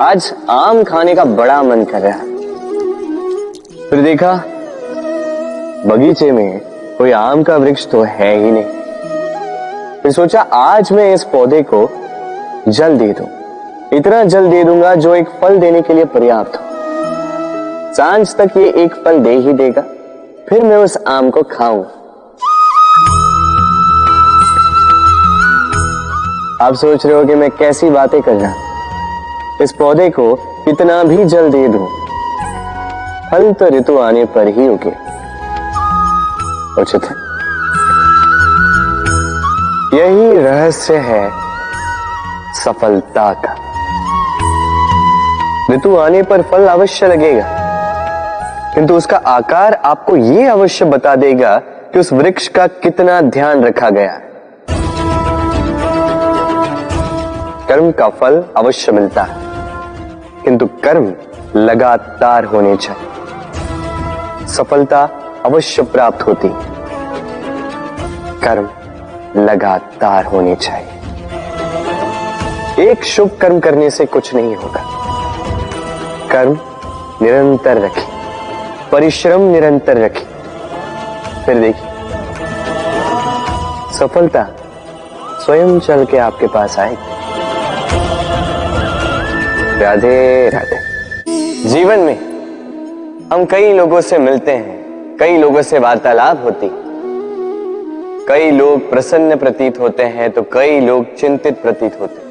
आज आम खाने का बड़ा मन कर रहा है। फिर देखा बगीचे में कोई आम का वृक्ष तो है ही नहीं। फिर सोचा आज मैं इस पौधे को जल दे दूं, इतना जल दे दूंगा जो एक फल देने के लिए पर्याप्त हो। सांझ तक ये एक फल दे ही देगा, फिर मैं उस आम को खाऊंगा। आप सोच रहे हो कि मैं कैसी बातें कर रहा हूं। इस पौधे को कितना भी जल दे दूं, फल तो ऋतु आने पर ही उगे। उचित है। यही रहस्य है सफलता का। ऋतु आने पर फल अवश्य लगेगा, किंतु उसका आकार आपको यह अवश्य बता देगा कि उस वृक्ष का कितना ध्यान रखा गया है। कर्म का फल अवश्य मिलता है, किंतु कर्म लगातार होने चाहिए। सफलता अवश्य प्राप्त होती, कर्म लगातार होने चाहिए। एक शुभ कर्म करने से कुछ नहीं होगा। कर्म निरंतर रखें, परिश्रम निरंतर रखें, फिर देखिए सफलता स्वयं चल के आपके पास आएगी। राधे राधे। जीवन में हम कई लोगों से मिलते हैं, कई लोगों से वार्तालाप होती, कई लोग प्रसन्न प्रतीत होते हैं तो कई लोग चिंतित प्रतीत होते हैं।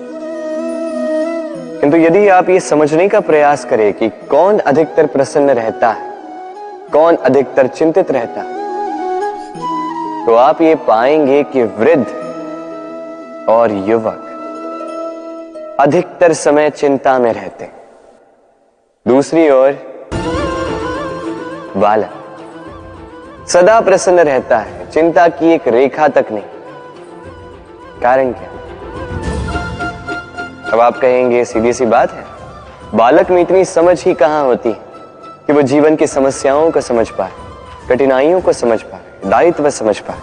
किंतु यदि आप ये समझने का प्रयास करें कि कौन अधिकतर प्रसन्न रहता है, कौन अधिकतर चिंतित रहता है, तो आप ये पाएंगे कि वृद्ध और युवक अधिकतर समय चिंता में रहते हैं। दूसरी ओर बालक सदा प्रसन्न रहता है, चिंता की एक रेखा तक नहीं। कारण क्या? अब आप कहेंगे सीधी सी बात है, बालक में इतनी समझ ही कहां होती है कि वो जीवन की समस्याओं को समझ पाए, कठिनाइयों को समझ पाए, दायित्व समझ पाए।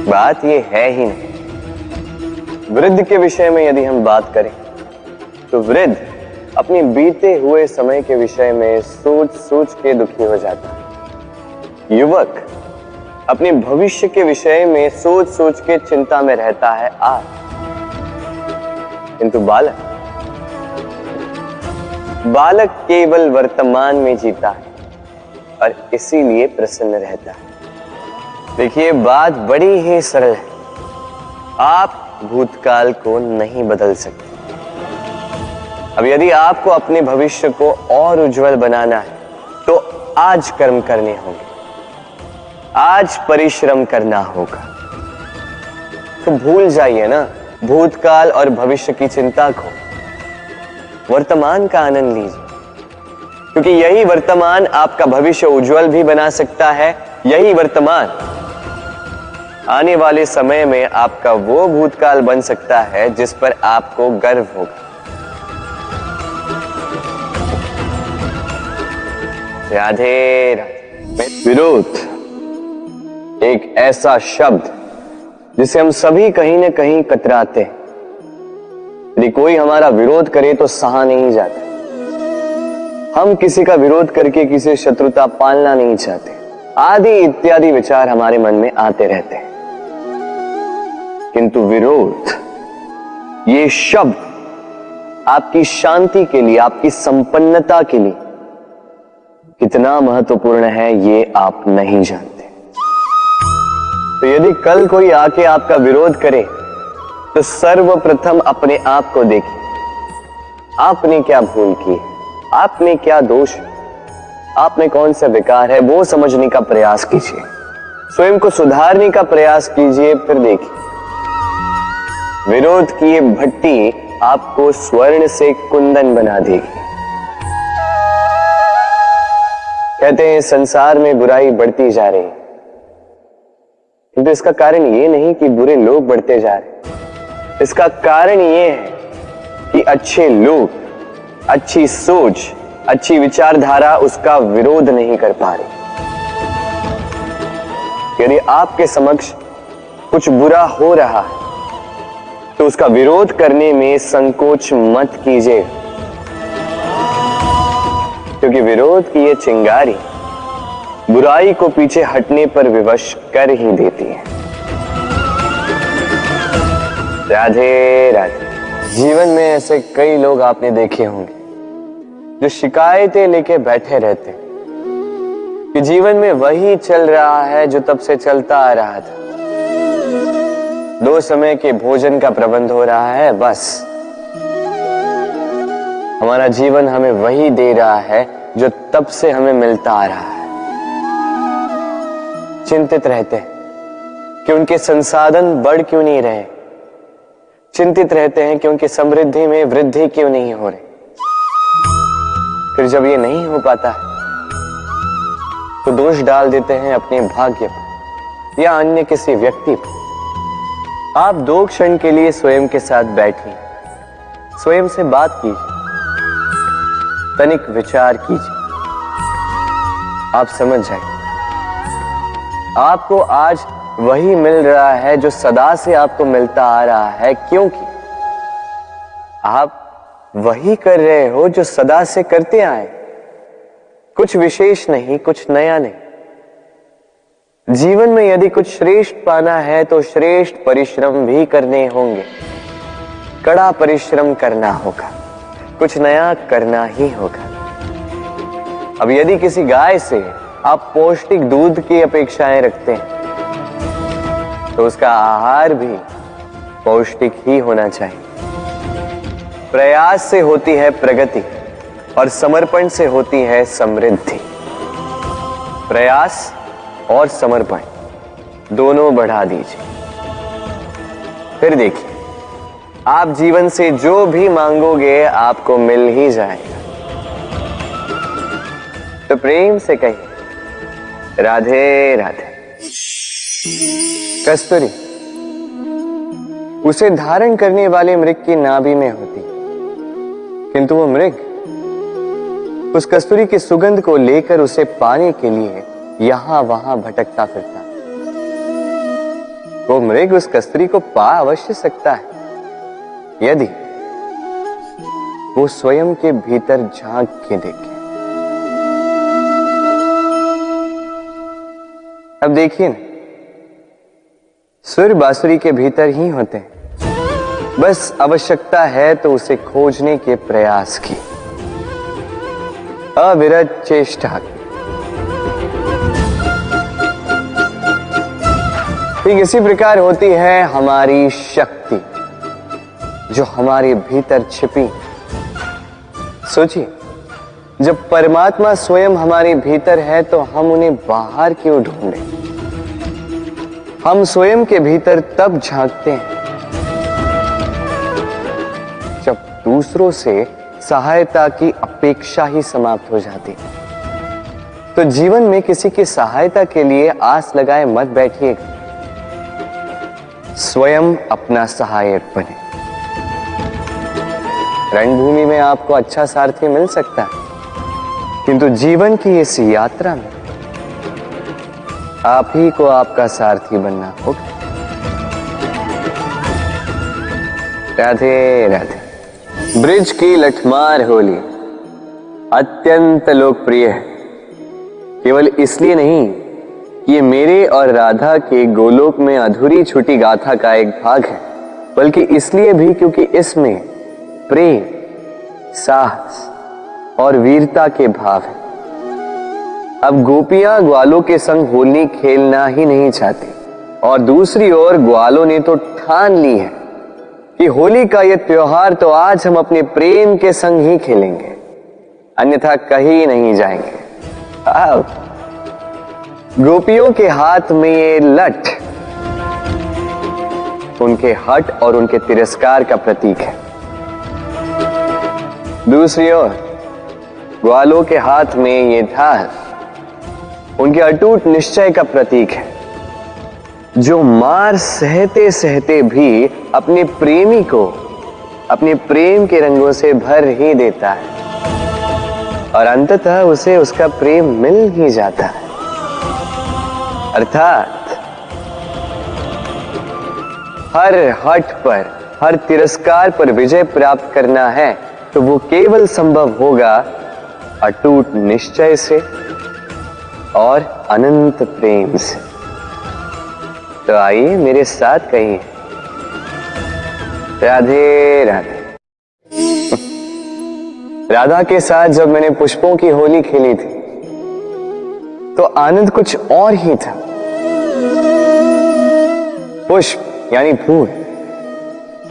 बात ये है ही नहीं। वृद्ध के विषय में यदि हम बात करें तो वृद्ध अपने बीते हुए समय के विषय में सोच सोच के दुखी हो जाता है। युवक अपने भविष्य के विषय में सोच सोच के चिंता में रहता है आज। किंतु बालक केवल वर्तमान में जीता है और इसीलिए प्रसन्न रहता है। देखिए, बात बड़ी ही सरल है। आप भूतकाल को नहीं बदल सकते। अब यदि आपको अपने भविष्य को और उज्जवल बनाना है तो आज कर्म करने होंगे, आज परिश्रम करना होगा। तो भूल जाइए ना भूतकाल और भविष्य की चिंता को, वर्तमान का आनंद लीजिए, क्योंकि यही वर्तमान आपका भविष्य उज्जवल भी बना सकता है। यही वर्तमान आने वाले समय में आपका वो भूतकाल बन सकता है जिस पर आपको गर्व होगा। राधे राधे। विरोध एक ऐसा शब्द जिसे हम सभी कहीं ना कहीं कतराते हैं। यदि कोई हमारा विरोध करे तो सहा नहीं जाता। हम किसी का विरोध करके किसी शत्रुता पालना नहीं चाहते, आदि इत्यादि विचार हमारे मन में आते रहते हैं। किंतु विरोध, ये शब्द आपकी शांति के लिए, आपकी संपन्नता के लिए कितना महत्वपूर्ण है, ये आप नहीं जानते। तो यदि कल कोई आके आपका विरोध करे तो सर्वप्रथम अपने आप को देखिए, आपने क्या भूल की है, आपने क्या दोष, आपने कौन सा विकार है, वो समझने का प्रयास कीजिए, स्वयं को सुधारने का प्रयास कीजिए। फिर देखिए, विरोध की ये भट्टी आपको स्वर्ण से कुंदन बना देगी। कहते हैं संसार में बुराई बढ़ती जा रही है, किंतु इसका कारण ये नहीं कि बुरे लोग बढ़ते जा रहे, इसका कारण ये है कि अच्छे लोग, अच्छी सोच, अच्छी विचारधारा उसका विरोध नहीं कर पा रही। यदि आपके समक्ष कुछ बुरा हो रहा है तो उसका विरोध करने में संकोच मत कीजिए, क्योंकि विरोध की ये चिंगारी बुराई को पीछे हटने पर विवश कर ही देती है। राधे राधे। जीवन में ऐसे कई लोग आपने देखे होंगे जो शिकायतें लेके बैठे रहते कि जीवन में वही चल रहा है जो तब से चलता आ रहा था, 2 समय के भोजन का प्रबंध हो रहा है, बस हमारा जीवन हमें वही दे रहा है जो तब से हमें मिलता आ रहा है। चिंतित रहते हैं कि उनके संसाधन बढ़ क्यों नहीं रहे, चिंतित रहते हैं कि उनकी समृद्धि में वृद्धि क्यों नहीं हो रही। फिर जब ये नहीं हो पाता है तो दोष डाल देते हैं अपने भाग्य पर या अन्य किसी व्यक्ति पर। आप 2 क्षण के लिए स्वयं के साथ बैठिए, स्वयं से बात कीजिए, तनिक विचार कीजिए, आप समझ जाएंगे आपको आज वही मिल रहा है जो सदा से आपको मिलता आ रहा है, क्योंकि आप वही कर रहे हो जो सदा से करते आए, कुछ विशेष नहीं, कुछ नया नहीं। जीवन में यदि कुछ श्रेष्ठ पाना है तो श्रेष्ठ परिश्रम भी करने होंगे, कड़ा परिश्रम करना होगा, कुछ नया करना ही होगा। अब यदि किसी गाय से आप पौष्टिक दूध की अपेक्षाएं रखते हैं तो उसका आहार भी पौष्टिक ही होना चाहिए। प्रयास से होती है प्रगति और समर्पण से होती है समृद्धि। प्रयास और समर्पण दोनों बढ़ा दीजिए, फिर देखिए आप जीवन से जो भी मांगोगे आपको मिल ही जाएगा। तो प्रेम से कहिए राधे राधे। कस्तूरी उसे धारण करने वाले मृग की नाभि में होती, किंतु वो मृग उस कस्तूरी की सुगंध को लेकर उसे पाने के लिए यहां वहां भटकता फिरता। वो मृग उस कस्तूरी को पा अवश्य सकता है यदि वो स्वयं के भीतर झांक के देखे। अब देखिए ना, सुर बांसुरी के भीतर ही होते हैं, बस आवश्यकता है तो उसे खोजने के प्रयास की, अविरत चेष्टा की। ठीक इसी प्रकार होती है हमारी शक्ति जो हमारे भीतर छिपी। सोचिए, जब परमात्मा स्वयं हमारे भीतर है तो हम उन्हें बाहर क्यों ढूंढें? हम स्वयं के भीतर तब झांकते हैं जब दूसरों से सहायता की अपेक्षा ही समाप्त हो जाती। तो जीवन में किसी की सहायता के लिए आस लगाए मत बैठिएगा, स्वयं अपना सहायक बने। रणभूमि में आपको अच्छा सारथी मिल सकता है, किंतु जीवन की इस यात्रा में आप ही को आपका सारथी बनना होगा। राधे राधे। ब्रिज की लठमार होली, अत्यंत लोकप्रिय है। केवल इसलिए नहीं कि ये मेरे और राधा के गोलोक में अधूरी छूटी गाथा का एक भाग है, बल्कि इसलिए भी क्योंकि इसमें प्रेम, साहस और वीरता के भाव है। अब गोपियां ग्वालों के संग होली खेलना ही नहीं चाहती, और दूसरी ओर ग्वालों ने तो ठान ली है कि होली का यह त्योहार तो आज हम अपने प्रेम के संग ही खेलेंगे, अन्यथा कहीं नहीं जाएंगे। अब गोपियों के हाथ में ये लठ उनके हट और उनके तिरस्कार का प्रतीक है। दूसरी ओर ग्वालों के हाथ में ये धार उनके अटूट निश्चय का प्रतीक है, जो मार सहते सहते भी अपने प्रेमी को अपने प्रेम के रंगों से भर ही देता है और अंततः उसे उसका प्रेम मिल ही जाता है। अर्थात हर हट पर, हर तिरस्कार पर विजय प्राप्त करना है तो वो केवल संभव होगा अटूट निश्चय से और अनंत प्रेम से। तो आइए मेरे साथ कहिए, राधे राधे। राधा के साथ जब मैंने पुष्पों की होली खेली थी तो आनंद कुछ और ही था। पुष्प यानी फूल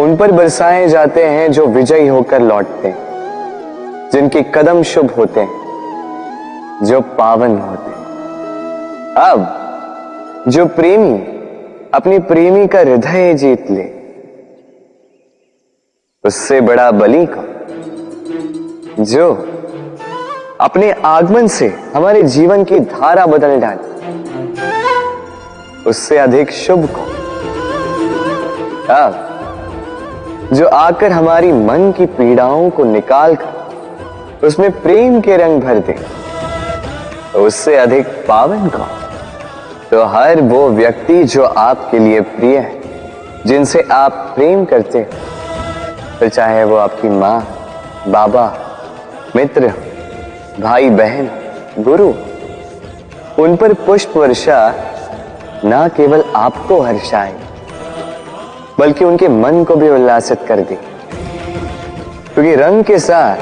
उन पर बरसाए जाते हैं जो विजयी होकर लौटते हैं, जिनके कदम शुभ होते हैं, जो पावन होते हैं। अब जो प्रेमी अपनी प्रेमी का हृदय जीत ले, उससे बड़ा बलि को जो अपने आगमन से हमारे जीवन की धारा बदल डाले, उससे अधिक शुभ को अब जो आकर हमारी मन की पीड़ाओं को निकालकर उसमें प्रेम के रंग भर दे, उससे अधिक पावन को तो हर वो व्यक्ति जो आपके लिए प्रिय है, जिनसे आप प्रेम करते हैं, फिर चाहे वो आपकी माँ, बाबा, मित्र, भाई बहन, गुरु, उन पर पुष्प वर्षा ना केवल आपको हर्षाए बल्कि उनके मन को भी उल्लासित कर दे, क्योंकि रंग के साथ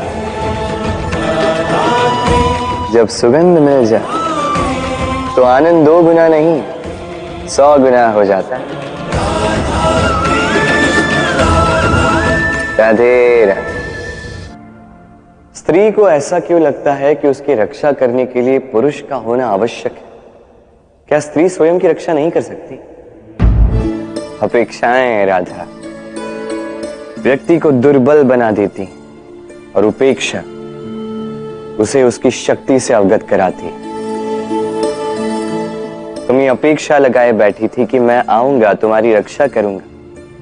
जब सुगंध मिल जाए तो आनंद 2 गुना नहीं 100 गुना हो जाता है। राधे राधे। स्त्री को ऐसा क्यों लगता है कि उसकी रक्षा करने के लिए पुरुष का होना आवश्यक है? क्या स्त्री स्वयं की रक्षा नहीं कर सकती? अपेक्षाएं राधा व्यक्ति को दुर्बल बना देती और उपेक्षा उसे उसकी शक्ति से अवगत कराती। तुम ये अपेक्षा लगाए बैठी थी कि मैं आऊंगा, तुम्हारी रक्षा करूंगा,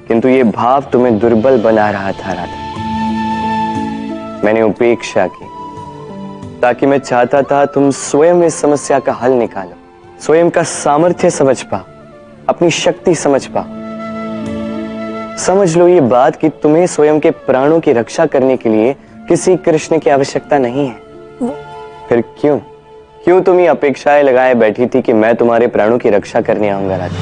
किंतु ये भाव तुम्हें दुर्बल बना रहा था राधा। मैंने उपेक्षा की ताकि मैं चाहता था तुम स्वयं इस समस्या का हल निकालो, स्वयं का सामर्थ्य समझ पाओ, अपनी शक्ति समझ पाओ। समझ लो ये बात कि तुम्हें स्वयं के प्राणों की रक्षा करने के लिए किसी कृष्ण की आवश्यकता नहीं है। फिर क्यों तुम ये अपेक्षाएं लगाए बैठी थी कि मैं तुम्हारे प्राणों की रक्षा करने आऊंगा राधा?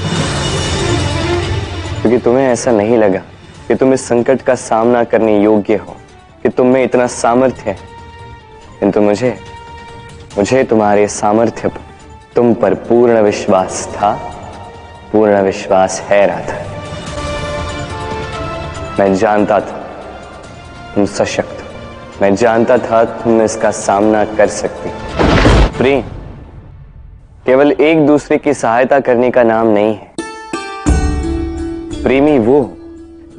क्योंकि तुम्हें ऐसा नहीं लगा कि तुम इस संकट का सामना करने योग्य हो, कि तुम में इतना सामर्थ्य है। किंतु मुझे तुम्हारे सामर्थ्य पर, तुम पर पूर्ण विश्वास था, पूर्ण विश्वास है राधा। मैं जानता था तुम सशक्त हो, मैं जानता था तुम इसका सामना कर सकती। प्रेम केवल एक दूसरे की सहायता करने का नाम नहीं है। प्रेमी वो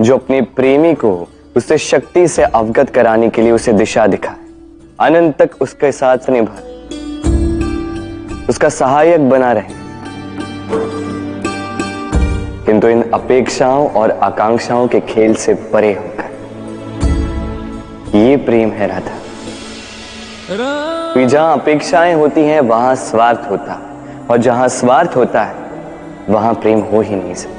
जो अपने प्रेमी को उसे शक्ति से अवगत कराने के लिए उसे दिशा दिखाए, अनंत तक उसके साथ निभाए, उसका सहायक बना रहे। किंतु इन अपेक्षाओं और आकांक्षाओं के खेल से परे होकर, ये प्रेम है राधा। जहां अपेक्षाएं होती हैं वहां स्वार्थ होता है, और जहां स्वार्थ होता है वहां प्रेम हो ही नहीं सकता।